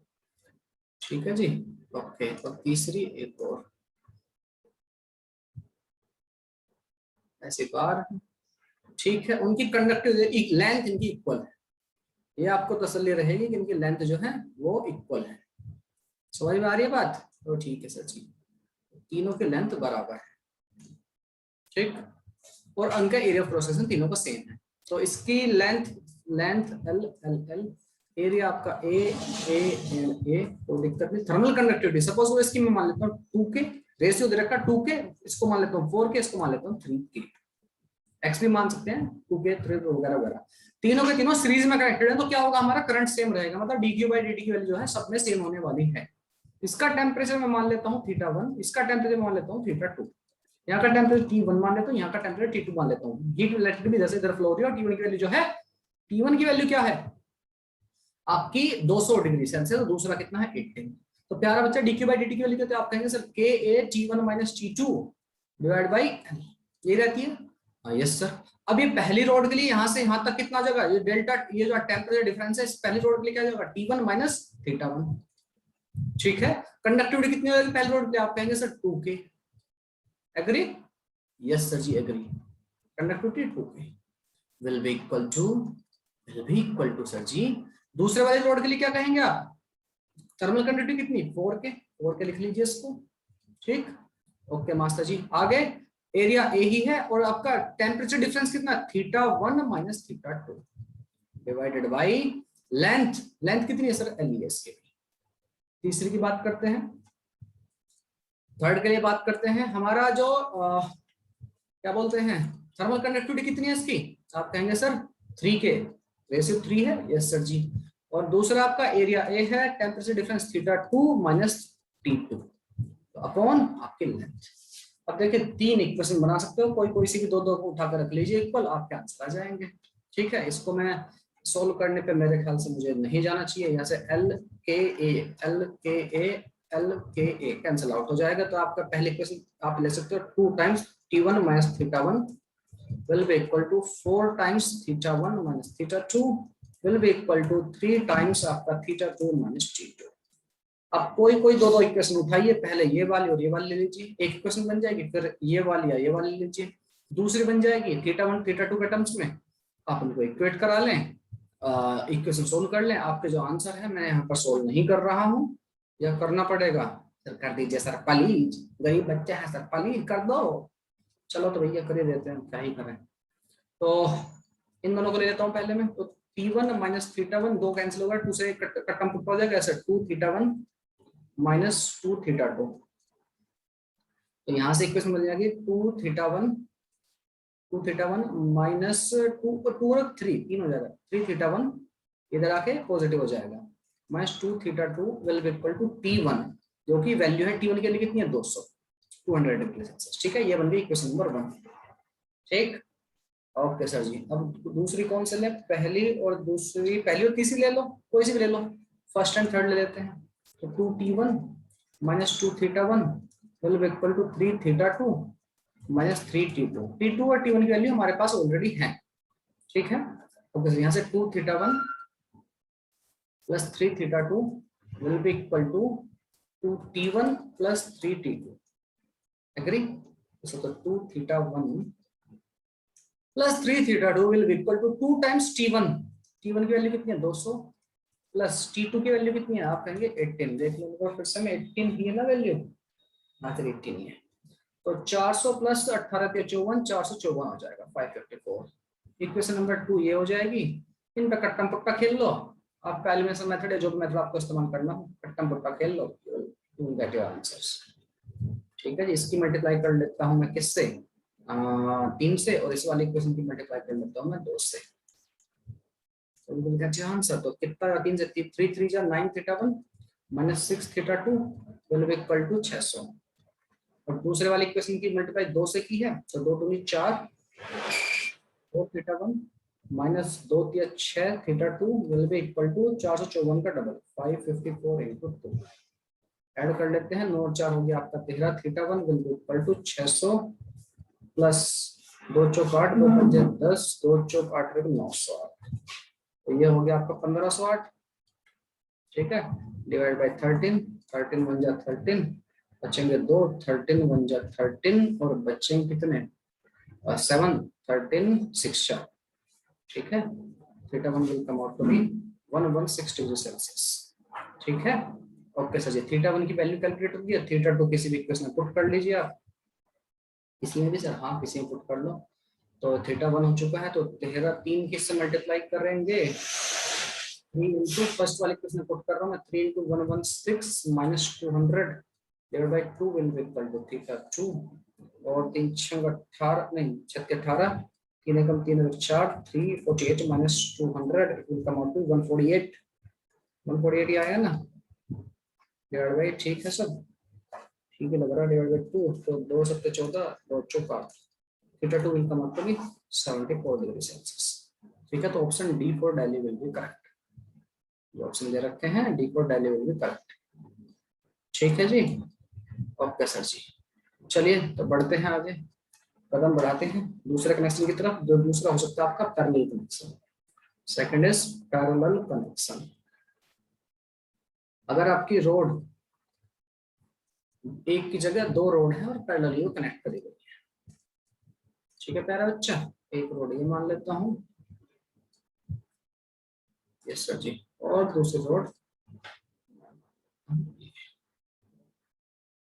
ठीक है जी, ओके, और तीसरी एक और, ऐसी बार, ठीक है। उनकी कंडक्टिव लेंथ इनकी इक्वल है, ये आपको तसल्ली रहेगी कि इनकी लेंथ जो है वो इक्वल है। समझ में आ रही है बात? तो ठीक है सर जी, तीनों की लेंथ बराबर है, ठीक। और उनका एरिया ऑफ क्रॉस सेक्शन तीनों का सेम है। तो इसकी length L L L, area आपका ए ए एंड ए, कोई दिक्कत नहीं। थर्मल कंडक्टिविटी सपोज वो इसकी मैं मान लेता हूँ 2K, रेशियो दे रखा 2K, इसको मान लेता हूँ 4K, इसको मान लेता हूँ 3K, एक्स भी मान सकते हैं 2K 3 वगैरह वगैरह। तीनों के तीनों सीरीज में कनेक्टेड है, तो क्या होगा हमारा करंट सेम रहेगा, मतलब dq बाई dt की वैल्यू जो है सब में सेम होने वाली है। इसका टेम्परेचर मैं मान लेता हूँ θ1, इसका टेम्परेचर मान लेता हूँ θ2, यहाँ का टेम्परेचर T1 मान लेता हूँ, यहाँ का टेम्परेचर T2 मान लेता हूँ। हीट इलेक्ट्रिसिटी जैसे इधर फ्लो हो रही है, और T1 की वैल्यू जो है, T1 की वैल्यू क्या है आपकी 200 डिग्री सेल्सियस, तो दूसरा कितना है 18। तो प्यारा बच्चा dq बाई dt की वैल्यू क्या, आप कहेंगे sir Ka T1 minus T2 divide by L, ये रहती है। हाँ यस सर। अब ये पहली रोड के लिए यहाँ से यहाँ तक कितना जगह, ये डेल्टा, ये जो टेम्परेचर डिफरेंस है, इस पहली रोड के लिए क्या जगह T1 माइनस θ1, ठीक है। कंडक्टिविटी कितनी हो जाएगी पहली रोड के लिए, आप कहेंगे sir 2K, agree? Yes sir ji agree. Conductivity 2K will be equal to sir ji, दूसरे वाले रोड के लिए क्या कहेंगे आप, थर्मल कंडक्टिविटी कितनी 4K लिख लीजिए इसको, ठीक। ओके मास्टर जी। आगे एरिया ए ही है, और आपका टेम्परेचर डिफरेंस कितना θ1 माइनस θ2 डिवाइडेड बाई लेंथ कितनी है सर LES के। तीसरी की बात करते हैं, थर्ड के लिए बात करते हैं। हमारा जो क्या बोलते हैं, थर्मल कंडक्टिविटी कितनी है इसकी, आप कहेंगे सर 3K, रेशियो 3 है, यस सर जी। और दूसरा आपका एरिया ए है, temperature difference θ2 minus T2 upon आपकी लेंथ। अब देखिए 3 इक्वेशन बना सकते हो, कोई सी भी दो को उठाकर रख लीजिए इक्वल, आपके आंसर आ जाएंगे, ठीक है। इसको मैं सोल्व करने पे मेरे ख्याल से मुझे नहीं जाना चाहिए, यहाँ से L K A cancel out हो जाएगा, तो आपका पहले इक्वेशन आप ले सकते हो 2 times T1 minus θ1 will be equal to 4 times θ1 minus θ2 will be equal to 3 times आपका θ2 minus T2। अब कोई दो इक्वेशन उठाइए, पहले ये वाली और ये वाली ले लीजिए, एक इक्वेशन बन जाएगी, फिर ये वाली या ये वाली ले लीजिए, दूसरी बन जाएगी θ1 θ2 के टर्म्स में, आप उनको इक्वेट करा लें, इक्वेशन सोल्व कर लें। आपके जो आंसर है मैं यहाँ पर सोल्व नहीं कर रहा हूँ, या करना पड़ेगा, सर कर दीजिए सर प्लीज, गरीब बच्चा है सर प्लीज कर दो, चलो तो भैया कर ही देते हैं, क्या ही करें। तो इन दोनों को ले लेता हूँ पहले में, तो T1 माइनस θ1 दो कैंसिल होगा, 2 से कटम पुट हो जाएगा ऐसे 2 θ1 माइनस 2 θ2, तो यहाँ से इक्वेशन मिल जाएगी 2 θ1 माइनस 2 और 3 हो जाएगा, 3 θ1 इधर आके पॉजिटिव हो जाएगा, minus 2 θ2 will be equal to T1, जो कि वैल्यू है T1 के लिए कितनी है 200 डिग्री सेल्सियस, ठीक है। ये बन गई इक्वेशन नंबर 1, ठीक। ओके सर जी। अब दूसरी कौन से ले, पहली और तीसरी ले लो, कोई सी भी ले लो, फर्स्ट एंड थर्ड ले लेते हैं। तो 2T1 minus 2 θ1 will be equal to 3 θ2 minus 3 T2। T2 और T1 की वैल्यू हमारे पास ऑलरेडी है, ठीक है। ओके सर, यहाँ से 2 θ1 plus 3 θ2 will be equal to 2T1 plus 3 T2, agree? तो 2 θ1 plus 3 θ2 will be equal to 2 times T1 की वैल्यू कितनी है 200 प्लस T2 की वैल्यू कितनी है, आप कहेंगे 18, देख लो फिर से, 18 ही है ना वैल्यू, हाँ 18 ही है। तो 400 प्लस 18 के 54, 454 हो जाएगा, 554। इक्वेशन नंबर 2 ये हो जाएगी। इन पे कट्टम पट्टा खेल लो, आपका एलिमिनेशन मेथड है, जो भी मेथड आपको इस्तेमाल करना हो, कट्टम पट्टा खेल लो, you will get your answers, ठीक है जी। इसकी मल्टीप्लाई कर लेता हूँ मैं किससे, 3 से, और इस वाली इक्वेशन की मल्टीप्लाई कर लेता हूँ मैं 2 से, तो आंसर तो कितना, 3 से 3 3 जा 9 θ1 minus 6 θ2 will be equal to 600। और दूसरे वाली इक्वेशन की मल्टीप्लाई 2 से की है, तो 2 दूनी 4, 4 θ1 minus 2 3 6 θ2 will be equal to 454 का डबल 554 into 2, ऐड कर लेते हैं, 9 4 हो गया आपका 13, θ1 will be equal to 600 plus 2 चौक 8, 2 पंजे 10, 2 चौक 8 908, तो ये हो गया आपका 1508, ठीक है। डिवाइड बाय 13, 13 1 जा 13, बचेंगे 2, 13 1 जा 13, और बचेंगे कितने 7 13 6 ठीक है। Theta 1 will come out to be 116 degree Celsius ठीक है। ओके सर जी, थीटा 1 की वैल्यू कैलकुलेट होगी और थीटा 2 किसी भी इक्वेशन में पुट कर लीजिए आप। किसी में भी सर, हाँ किसी में पुट कर लो। तो थीटा 1 हो चुका है, तो 3 किससे मल्टीप्लाई करेंगे, 3 इंटू फर्स्ट वाले इक्वेशन में पुट कर रहा हूँ मैं, 3 into 116 minus 200 divide by 2 will be equal to theta 2 और 3 6 18 नहीं 6 18 3 एकम 3 4 348 minus 200 will come out to 148 148 आया ना डिवाइड बाई, ठीक है सर, ठीक है लग रहा है, डिवाइड बाई 2 तो 2 7 14 2 चौका theta 2 will come out to be 74 degree Celsius ठीक है। तो option D for Delhi will be correct, जो ऑप्शन दे रखे हैं D for Delhi will be correct ठीक है जी। ओके सर जी, चलिए तो बढ़ते हैं आगे, कदम बढ़ाते हैं दूसरे कनेक्शन की तरफ, जो दूसरा हो सकता है आपका parallel connection. Second is parallel connection. अगर आपकी रोड एक की जगह 2 रोड है और पैरेलली कनेक्ट करी गई है ठीक है प्यारा बच्चा, एक रोड ये मान लेता हूं, यस सर जी, और दूसरी रोड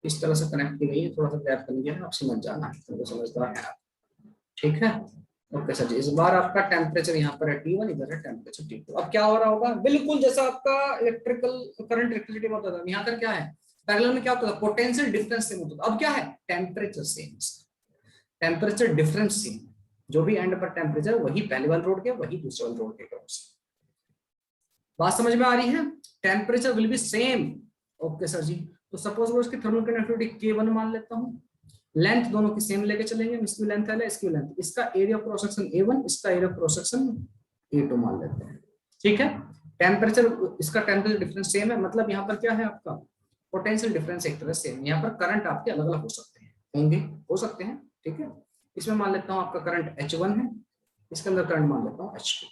इस तरह से कनेक्ट की गई है, थोड़ा सा गैप बन गया है, आप समझ जाना, तो समझदार है आप ठीक है। ओके सर जी, इस बार आपका टेम्परेचर यहाँ पर है T1, इधर है टेम्परेचर T2। अब क्या हो रहा होगा, बिल्कुल जैसा आपका इलेक्ट्रिकल करंट इलेक्ट्रिसिटी में होता था, यहाँ पर क्या है पैरेलल में क्या होता था, पोटेंशियल डिफरेंस सेम होता था। अब क्या है, temperature same, temperature difference same, जो भी एंड पर टेम्परेचर वही पहले वाले रोड के वही दूसरे वाले रोड के क्रॉस। बात समझ में आ रही है, temperature will be same. Okay sir ji, तो सपोज वो इसकी थर्मल कंडक्टिविटी K1 मान लेता हूँ, लेंथ दोनों की सेम लेके चलेंगे, इसकी लेंथ है, इसकी लेंथ, इसका area of cross section A1, इसका area of cross section A2 मान लेते हैं ठीक है। टेम्परेचर, इसका टेम्परेचर डिफरेंस सेम है, मतलब यहाँ पर क्या है आपका पोटेंशियल डिफरेंस एक तरह सेम, यहाँ पर करंट आपके अलग अलग हो सकते हैं, होंगे हो सकते हैं ठीक है। इसमें मान लेता हूँ आपका करंट H1 है, इसके अंदर करंट मान लेता हूँ H2,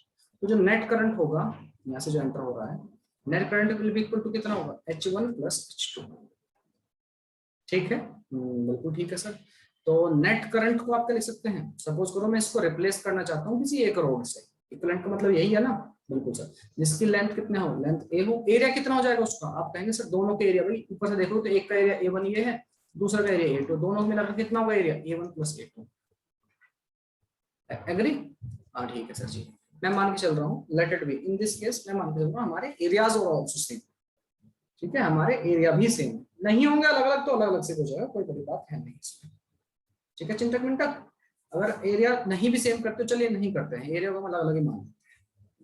तो जो नेट करंट होगा यहाँ से जो एंटर हो रहा है, net current will be equal to कितना होगा, H1 प्लस H2 ठीक है। बिल्कुल ठीक है सर। तो नेट करंट को आप क्या लिख सकते हैं, सपोज करो मैं इसको रिप्लेस करना चाहता हूँ किसी एक रोड से, इक्विवेलेंट का मतलब यही है ना, बिल्कुल सर, जिसकी लेंथ कितने हो, लेंथ ए हो, एरिया कितना हो जाएगा उसका, आप कहेंगे सर दोनों के एरिया, भाई ऊपर से देखो तो एक का एरिया A1 ये है, दूसरा का एरिया A2, दोनों मिलाकर कितना होगा area A1 plus A2, agree, हाँ ठीक है सर जी। मैं मान के चल रहा हूँ, let it be, in this case मैं मान के चल रहा हूँ हमारे एरियाज और आल्सो सेम ठीक है, हमारे एरिया भी सेम नहीं होंगे, अलग अलग तो अलग अलग से हो जाएगा, कोई बड़ी बात है नहीं इसमें ठीक है। चिंतक मिंटक, अगर एरिया नहीं भी सेम करते चलिए नहीं करते हैं, एरिया को हम अलग अलग ही मान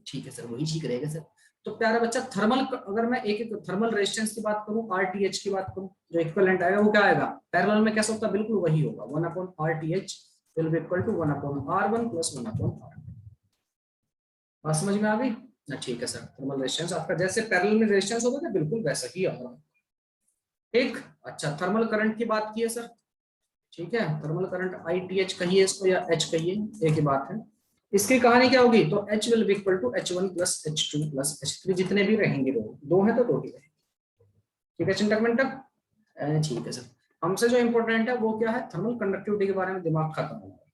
ठीक है सर, वही ठीक रहेगा सर। तो प्यारा बच्चा थर्मल, अगर मैं एक एक थर्मल रेजिस्टेंस की बात करूं, RTH की बात करूं, जो इक्विवेलेंट आएगा वो क्या आएगा, पैरेलल में कैसा होता है, बिल्कुल वही होगा, 1/RTH will be equal to 1/R1 plus 1/R2। बात समझ में आ गई ना, ठीक है सर। थर्मल रेजिस्टेंस आपका जैसे पैरेलल में रेजिस्टेंस होगा था बिल्कुल वैसा ही होगा ठीक। अच्छा, थर्मल करंट की बात की है सर, ठीक है, थर्मल करंट ITH कहिए इसको या H कहिए, एक ही बात है। इसकी कहानी क्या होगी, तो H will be equal to H1 plus H2 plus H3, जितने भी रहेंगे दो है तो दो ही रहेंगे ठीक है। चिंतक मिंटक, ठीक है सर। हमसे जो इंपॉर्टेंट है वो क्या है, थर्मल कंडक्टिविटी के बारे में दिमाग खत्म हो गया।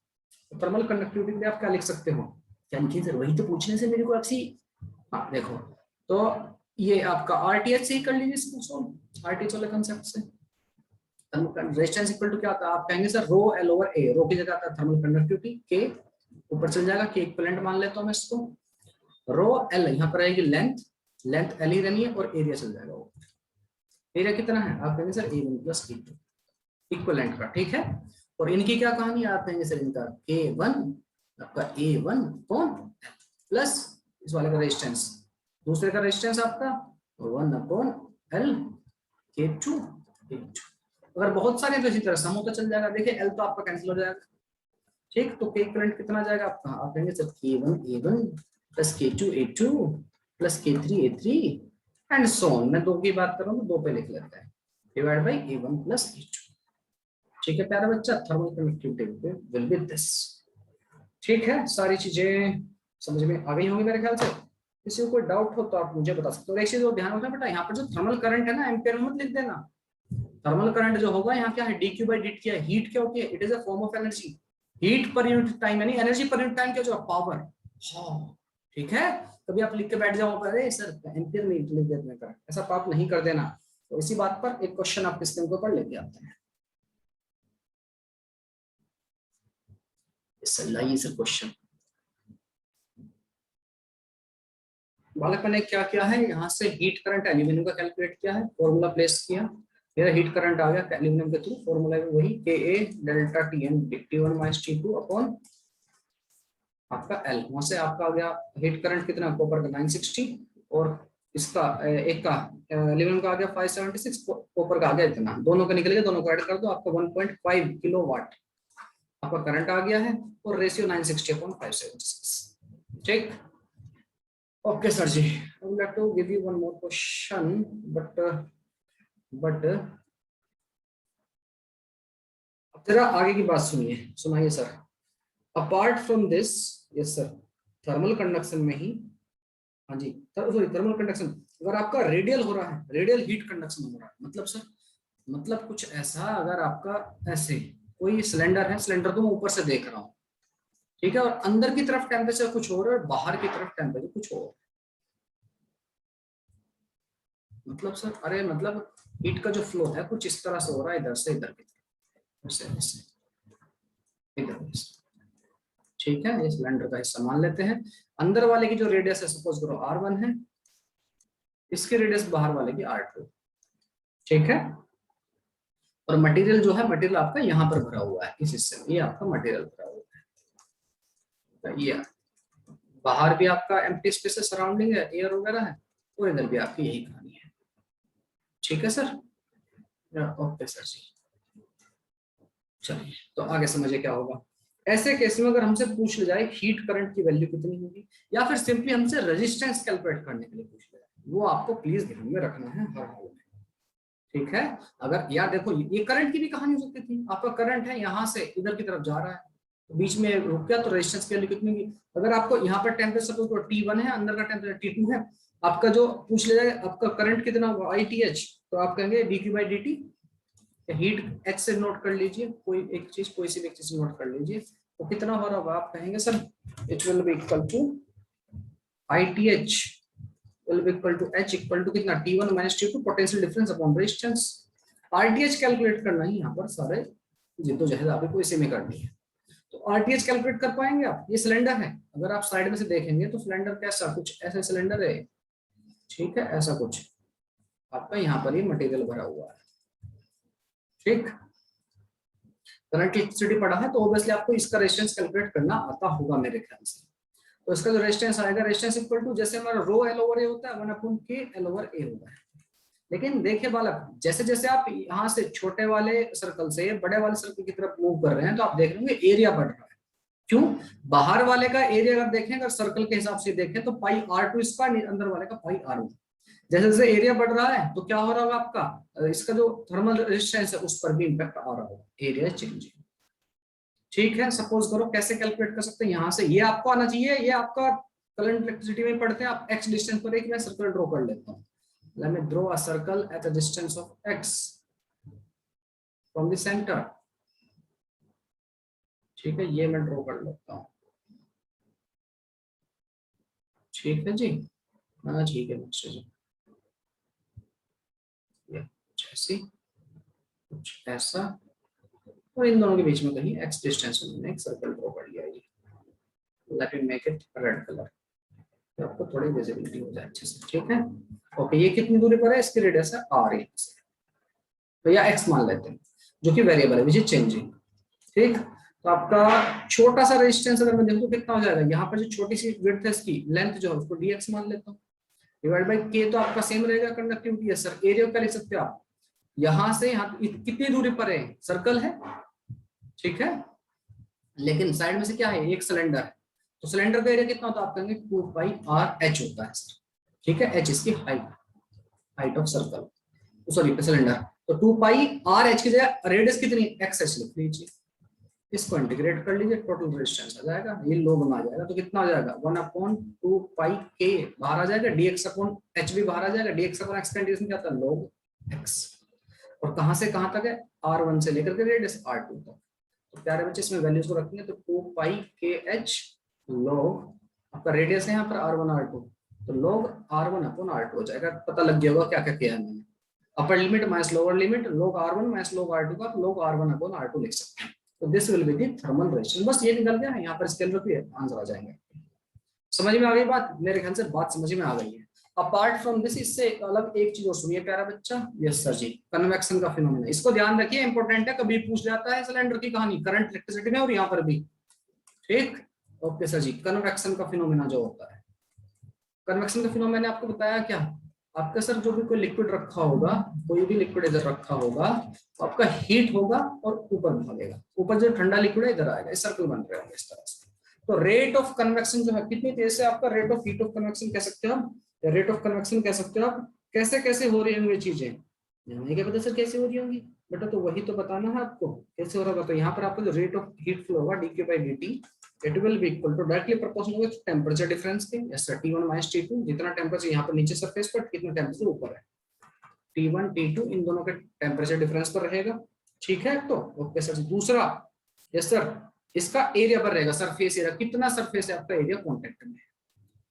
तो थर्मल कंडक्टिविटी के लिए आप क्या लिख सकते हो, क्या लिखिए सर, वही तो पूछने से मेरे को आपसी, हाँ देखो, तो ये आपका RTH से ही कर लीजिए इसको सॉल्व, RTH वाले कंसेप्ट से। रेजिस्टेंस इक्वल टू क्या आता है, आप कहेंगे sir rho L over A, rho की जगह आता है थर्मल कंडक्टिविटी K, ऊपर चल जाएगा K इक्विवेलेंट मान लेता हूं मैं इसको, रो L यहाँ पर आएगी लेंथ, लेंथ L ही रहनी है और एरिया चल जाएगा वो, एरिया कितना है आप कहेंगे sir A1 plus A2 equivalent का ठीक है। और इनकी क्या कहानी, आप कहेंगे सर इनका K1 आपका A1 कौन प्लस इस वाले का रेजिस्टेंस, दूसरे का रेजिस्टेंस आपका 1/L K2 A2। अगर बहुत सारे तो इसी तरह सम होता चल जाएगा, देखिए L तो आपका कैंसिल हो जाएगा ठीक, तो K करंट कितना जाएगा आपका, आप कहेंगे sir K1 A1 plus K2 A2 plus K3 A3 and so on, मैं दो की बात कर रहा हूँ, दो पे लिख लेता है, divide by A1 plus A2 ठीक है प्यारा बच्चा। Thermal conductivity will be this ठीक है। सारी चीजें समझ में आ गई होंगी मेरे ख्याल से, किसी को कोई डाउट हो तो आप मुझे बता सकते हो। एक चीज ध्यान रखना बेटा, यहाँ पर जो थर्मल करंट है ना, एम्पियर में मत लिख देना, थर्मल करंट जो होगा यहाँ क्या है, dq by dt क्या है, हीट क्या होती है, it is a form of energy heat per unit time यानी एनर्जी पर यूनिट टाइम क्या जो पावर। हाँ ठीक है, कभी आप लिख के बैठ जाओ अरे सर एम्पियर में लिख देने का, ऐसा पाप नहीं कर देना। तो इसी बात पर एक क्वेश्चन आप किसके ऊपर लेके आते हैं। लाइए सर क्वेश्चन। बालक मैंने क्या किया है, यहाँ से हीट करंट एल्यूमिनियम का कैलकुलेट किया है, फॉर्मूला प्लेस किया, मेरा हीट करंट आ गया एल्यूमिनियम के थ्रू, फॉर्मूला में वही K A delta T N T1 minus T2 upon आपका एल। वहां से आपका आ गया हीट करंट कितना, कॉपर का 960 और इसका एक का एल्यूमिनियम का आ गया 576, कॉपर का आ गया इतना, दोनों का निकल गया, दोनों को ऐड कर दो आपका 1.5 किलोवाट आपका करंट आ गया है, और रेशियो 960 अपॉन 576। ठीक, ओके सर जी, I would like to give you one more question but अब जरा आगे की बात सुनिए, सुनाइए sir. Apart from this, yes sir, thermal conduction में ही, हाँ जी सॉरी थर्मल कंडक्शन, अगर आपका रेडियल हो रहा है, रेडियल हीट कंडक्शन हो रहा है, मतलब सर मतलब कुछ ऐसा, अगर आपका ऐसे कोई सिलेंडर है, सिलेंडर को मैं ऊपर से देख रहा हूँ, ठीक है, और अंदर की तरफ टेम्परेचर कुछ और है और बाहर की तरफ टेम्परेचर कुछ और, मतलब सर अरे मतलब हीट का जो फ्लो है कुछ इस तरह से हो रहा है, इधर से इधर की तरफ, ऐसे इधर से, ठीक है, ये सिलेंडर का हिस्सा मान लेते हैं, अंदर वाले की जो रेडियस है सपोज करो R1 है, इसके रेडियस बाहर वाले की R2, ठीक है, और मटेरियल जो है, मटेरियल आपका यहाँ पर भरा हुआ है इस हिस्से में, ये आपका मटेरियल भरा हुआ है, ये बाहर भी आपका एम्प्टी स्पेस है, सराउंडिंग है, एयर वगैरह है, और इधर भी आपकी यही कहानी है, ठीक है सर, ओके सर जी। चलिए तो आगे समझिए क्या होगा। ऐसे केस में अगर हमसे पूछ लिया जाए हीट करंट की वैल्यू कितनी होगी, या फिर सिंपली हमसे रेजिस्टेंस कैलकुलेट करने के लिए पूछ लिया जाए, वो आपको प्लीज ध्यान में रखना है हर हाल में, ठीक है। अगर यार देखो ये करंट की भी कहानी हो सकती थी, आपका करंट है यहाँ से इधर की तरफ जा रहा है, तो बीच में रुक गया, तो रेजिस्टेंस की वैल्यू कितनी होगी। अगर आपको यहाँ पर टेम्परेचर सपोज T1 है, अंदर का टेम्परेचर T2 है, आपका जो पूछ लिया जाए आपका करंट कितना होगा ITH, तो आप कहेंगे dQ/dt, हीट H से नोट कर लीजिए, कोई एक चीज, कोई सी भी एक चीज नोट कर लीजिए, तो कितना हो रहा होगा, आप कहेंगे sir it will be equal to ITH will be equal to H equal to कितना T1 minus T2 potential difference upon resistance. RTH calculate करना ही यहाँ पर सारे जिद्दोजहद आपको इसी में करनी है, तो RTH कैलकुलेट कर पाएंगे आप। ये सिलेंडर है, अगर आप साइड में से देखेंगे तो सिलेंडर कैसा, कुछ ऐसा सिलेंडर है, ठीक है, ऐसा कुछ आपका यहाँ पर ये मटेरियल भरा हुआ है, ठीक, करंट इलेक्ट्रिसिटी पढ़ा है तो ऑब्वियसली आपको इसका रेजिस्टेंस कैलकुलेट करना आता होगा मेरे ख्याल से। तो इसका जो रेजिस्टेंस आएगा, रेजिस्टेंस इक्वल टू जैसे हमारा रो L ओवर ए होता है 1/K L ओवर ए होता है। लेकिन देखिए बालक, जैसे जैसे आप यहाँ से छोटे वाले सर्कल से बड़े वाले सर्कल की तरफ मूव कर रहे हैं, तो आप देख रहे होंगे एरिया बढ़ रहा है। क्यों, बाहर वाले का एरिया अगर देखें, अगर सर्कल के हिसाब से देखें तो πr2 स्क्वायर, अंदर वाले का πr1। जैसे जैसे एरिया बढ़ रहा है तो क्या हो रहा होगा, आपका इसका जो थर्मल रेजिस्टेंस है उस पर भी इंपैक्ट आ रहा होगा, एरिया चेंज, ठीक है। सपोज करो कैसे कैलकुलेट कर सकते हैं, यहाँ से ये आपको आना चाहिए, ये आपका करंट इलेक्ट्रिसिटी में पढ़ते हैं आप, x डिस्टेंस पर एक मैं सर्कल ड्रॉ कर लेता हूँ, let me draw a circle at a distance of x from the centre, ठीक है, ये मैं ड्रॉ कर लेता हूँ, ठीक है जी, हाँ ठीक है बच्चे जी, ये कुछ ऐसी कुछ ऐसा, और इन दोनों के बीच में कहीं x डिस्टेंस में मैंने एक सर्कल ड्रॉ कर लिया, ये let me make it red colour, तो आपको थोड़ी विजिबिलिटी हो जाए अच्छे से, ठीक है। ओके, ये कितनी दूरी पर है, इसकी रेडियस है r, तो या x मान लेते हैं, जो कि वेरिएबल है विच इज चेंजिंग, ठीक। तो आपका छोटा सा रेजिस्टेंस अगर मैं देखूं तो कितना हो जाएगा, यहाँ पर जो छोटी सी विड्थ है इसकी लेंथ जो है उसको dx मान लेता हूँ, डिवाइड बाय k, तो आपका सेम रहेगा कंडक्टिविटी है सर, एरिया क्या लिख सकते हो आप, यहाँ से यहाँ कितनी दूरी पर है, सर्कल है, ठीक है, लेकिन साइड में से क्या है, एक सिलेंडर है, तो सिलेंडर का एरिया कितना होता है, आप कहेंगे 2πr(h) होता है सर, ठीक है, h इसकी height of circle, sorry cylinder, तो 2πr(h) की जगह रेडियस कितनी xh लिख लीजिए, इसको इंटीग्रेट कर लीजिए, टोटल रेजिस्टेंस आ जाएगा, ये log में आ जाएगा, तो कितना आ जाएगा 1/2πk बाहर आ जाएगा, dx/h भी बाहर आ जाएगा, dx/x का इंटीग्रेशन क्या था log x, और कहां से कहां तक है, r1 से लेकर के रेडियस r2 तक, तो प्यारे बच्चे इसमें वैल्यूज को रखेंगे तो 2 पाई के एच लॉग, आपका रेडियस है यहाँ पर r1 r2, तो log r1 अपॉन r2 हो जाएगा। पता लग गया होगा क्या क्या किया है मैंने, upper limit minus lower limit log r1 minus log r2 का log r1 अपॉन r2 लिख सकते हैं। तो this will be the thermal resistance. बस ये निकल गया है, यहाँ पर स्केल रखिए आंसर आ जाएंगे। समझ में आ गई बात? मेरे ख्याल से बात समझ में आ गई है। अपार्ट फ्रॉम दिस, इससे अलग एक चीज और सुनिए प्यारा बच्चा। यस सर जी, कन्वेक्शन का फिनोमेना, इसको ध्यान रखिए, इंपॉर्टेंट है, कभी पूछ जाता है सिलेंडर की कहानी करंट इलेक्ट्रिसिटी में और यहाँ पर भी। ठीक, ओके सर जी। कन्वेक्शन का फिनोमेना जो होता है, कन्वेक्शन का फिनोमेना मैंने आपको बताया क्या, आपका सर जो भी कोई लिक्विड रखा होगा, कोई भी लिक्विड इधर रखा होगा तो आपका हीट होगा और ऊपर भागेगा, ऊपर जो ठंडा लिक्विड है इधर आएगा, इस सर्कल बन रहे होंगे इस तरह से। तो रेट ऑफ कन्वेक्शन जो है कितनी तेज से आपका rate of heat of convection कह सकते हो आप, रेट ऑफ कन्वेक्शन कह सकते हो आप। कैसे कैसे हो रही होंगी चीजें, हमें क्या पता सर कैसे हो रही होंगी बेटा, तो वही तो बताना है आपको कैसे हो रहा होगा। तो यहाँ पर आपका जो रेट ऑफ हीट फ्लो होगा dq by dt, it will be equal to directly proportional होगा टेंपरेचर डिफरेंस के, yes sir, T1 minus T2, जितना टेंपरेचर यहाँ पर नीचे सरफेस पर, कितना टेंपरेचर ऊपर है, T1 T2 इन दोनों के टेंपरेचर डिफरेंस पर रहेगा। ठीक है, तो ओके सर। दूसरा, यस सर, इसका एरिया पर रहेगा, सरफेस एरिया, कितना सरफेस है आपका एरिया कांटेक्ट में।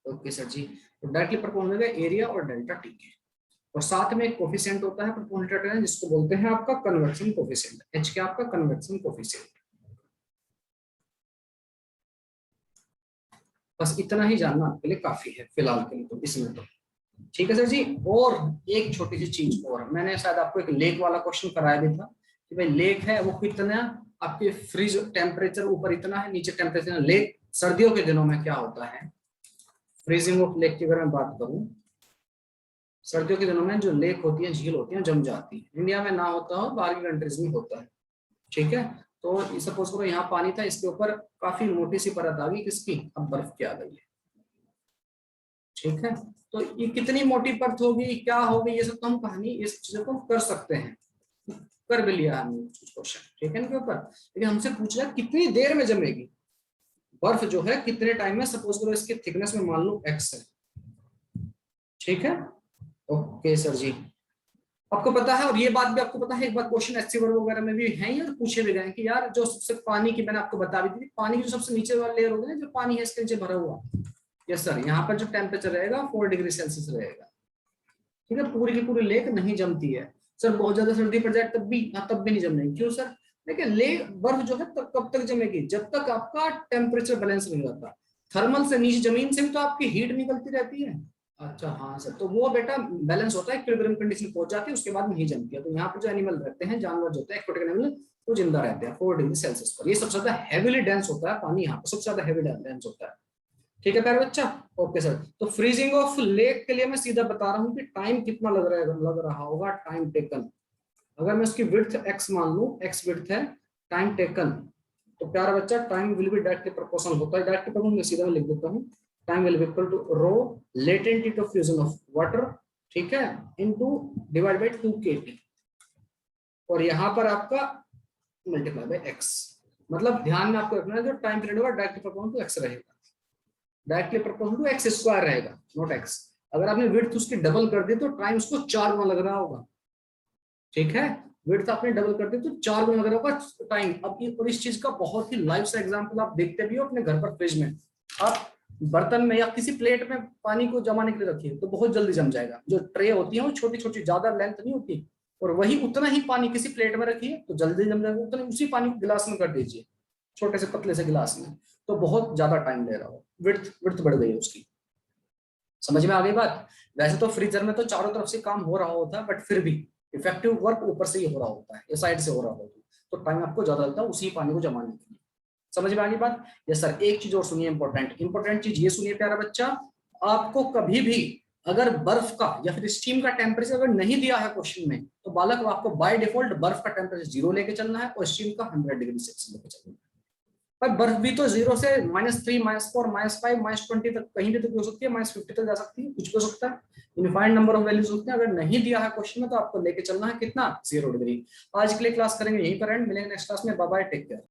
ओके सर जी, तो डायरेक्टली प्रोपोर्शनल है एरिया और डेल्टा टी के, और साथ में एक कोफिशिएंट होता है प्रोपोर्शनल जिसको बोलते हैं आपका कन्वेक्शन कोफिशिएंट, H क्या आपका कन्वेक्शन कोफिशिएंट। बस इतना ही जानना आपके लिए काफी है फिलहाल के लिए तो इसमें तो। ठीक है सर जी। और एक छोटी सी चीज और, मैंने शायद आपको एक लेक वाला क्वेश्चन कराया भी था कि भाई लेक है वो कितना, आपके फ्रीज टेम्परेचर ऊपर इतना है, नीचे टेम्परेचर। लेक सर्दियों के दिनों में क्या होता है, फ्रीजिंग ऑफ लेक की अगर मैं बात करूं, सर्दियों के दिनों में जो लेक होती है, झील होती है, जम जाती है। इंडिया में ना होता हो, बाहर की कंट्रीज में होता है। ठीक है, तो सपोज करो यहाँ पानी था, इसके ऊपर काफी मोटी सी परत आ गई किसकी, अब बर्फ की आ गई है। ठीक है, तो ये कितनी मोटी परत होगी, क्या होगी, ये सब तो हम कहानी इस चीजों को कर सकते हैं, कर भी लिया हमने क्वेश्चन। ठीक है, इनके ऊपर, लेकिन हमसे पूछ रहा है कितनी देर में जमेगी बर्फ जो है, कितने टाइम में। सपोज करो इसकी थिकनेस में मान लो x है। ठीक है, ओके सर जी, आपको पता है, और ये बात भी आपको पता है, एक बार क्वेश्चन एससी वर्ग वगैरह में भी है और पूछे भी गए कि यार जो सबसे पानी की, मैंने आपको बता दी थी, पानी की जो सबसे नीचे वाला लेयर होगा ना, जो पानी है इसके नीचे भरा हुआ, यस सर, यहाँ पर जो टेम्परेचर रहेगा 4 डिग्री सेल्सियस रहेगा। ठीक है, पूरी की पूरी लेक नहीं जमती है सर, बहुत ज्यादा सर्दी पड़ जाए तब भी, तब भी नहीं जमेगी। क्यों सर, देखिए लेक बर्फ जो है तब कब तक जमेगी, जब तक आपका टेम्परेचर बैलेंस नहीं रहता। थर्मल से नीचे जमीन से भी तो आपकी हीट निकलती रहती है। अच्छा हाँ सर, तो वो बेटा बैलेंस होता है, इक्विलिब्रियम कंडीशन पहुंच जाती है, उसके बाद नहीं जमती है। तो यहाँ पर जो एनिमल रहते हैं, जानवर जो होते हैं, एक्वाटिक एनिमल, वो जिंदा रहते हैं 4 डिग्री सेल्सियस पर। ये सबसे ज्यादा हेवीली डेंस होता है पानी, यहाँ पर सबसे ज्यादा हेवी डेंस होता है। ठीक है प्यारे बच्चा, ओके सर। तो फ्रीजिंग ऑफ लेक के लिए मैं सीधा बता रहा हूँ कि टाइम कितना लग रहा होगा, टाइम टेकन। अगर मैं उसकी विड्थ x मान लूं, x विड्थ है, टाइम टेकन, तो प्यारा बच्चा time will be directly proportional होता है, डायरेक्टली प्रोपोर्शनल, सीधा मैं लिख देता हूं, time will be equal to rho latent heat of fusion of water, ठीक है, इनटू डिवाइड बाय 2 kT, और यहां पर आपका मल्टीप्लाई बाय x। मतलब ध्यान में आपको रखना है, जो टाइम पीरियड होगा डायरेक्टली प्रोपोर्शनल टू x रहेगा, directly proportional to x square रहेगा, नॉट x। अगर आपने विड्थ उसकी डबल कर दी तो टाइम उसको 4 गुना लग रहा होगा। ठीक है, विड्थ आपने डबल कर दी तो 4 गुना लग रहा होगा टाइम। अब और इस चीज का बहुत ही लाइव सा एग्जांपल आप देखते भी हो अपने घर पर, फ्रिज में आप बर्तन में या किसी प्लेट में पानी को जमाने के लिए रखिए तो बहुत जल्दी जम जाएगा। जो ट्रे होती है वो छोटी छोटी, ज्यादा लेंथ नहीं होती, और वही उतना ही पानी किसी प्लेट में रखिए तो जल्दी जम जाएगा। उतना उसी पानी को गिलास में कर दीजिए, छोटे से पतले से गिलास में, तो बहुत ज्यादा टाइम ले रहा हो, विड्थ विड्थ बढ़ गई है उसकी। समझ में आ गई बात? वैसे तो फ्रीजर में तो चारों तरफ से काम हो रहा होता है, बट फिर भी इफेक्टिव वर्क ऊपर से ही हो रहा होता है, या साइड से हो रहा होता है, तो टाइम आपको ज्यादा लगता है उसी पानी को जमाने के लिए। समझ में आ गई बात? Yes sir. एक चीज और सुनिए, इंपॉर्टेंट चीज ये सुनिए प्यारा बच्चा, आपको कभी भी अगर बर्फ का या फिर स्टीम का टेम्परेचर अगर नहीं दिया है क्वेश्चन में, तो बालक आपको बाय डिफॉल्ट बर्फ का टेम्परेचर 0 लेके चलना है और स्टीम का 100 डिग्री सेल्सियस लेके चलना है। पर बर्फ भी तो 0 से -3, -4, -5, -20 तक कहीं भी तो हो सकती है, -50 तक जा सकती है, कुछ भी हो सकता है, इनफाइनाइट नंबर ऑफ वैल्यूज होते हैं। अगर नहीं दिया है क्वेश्चन में तो आपको लेके चलना है कितना, 0 डिग्री। आज के लिए क्लास करेंगे यहीं पर एंड, मिलेंगे नेक्स्ट क्लास में, बाय बाय, टेक केयर।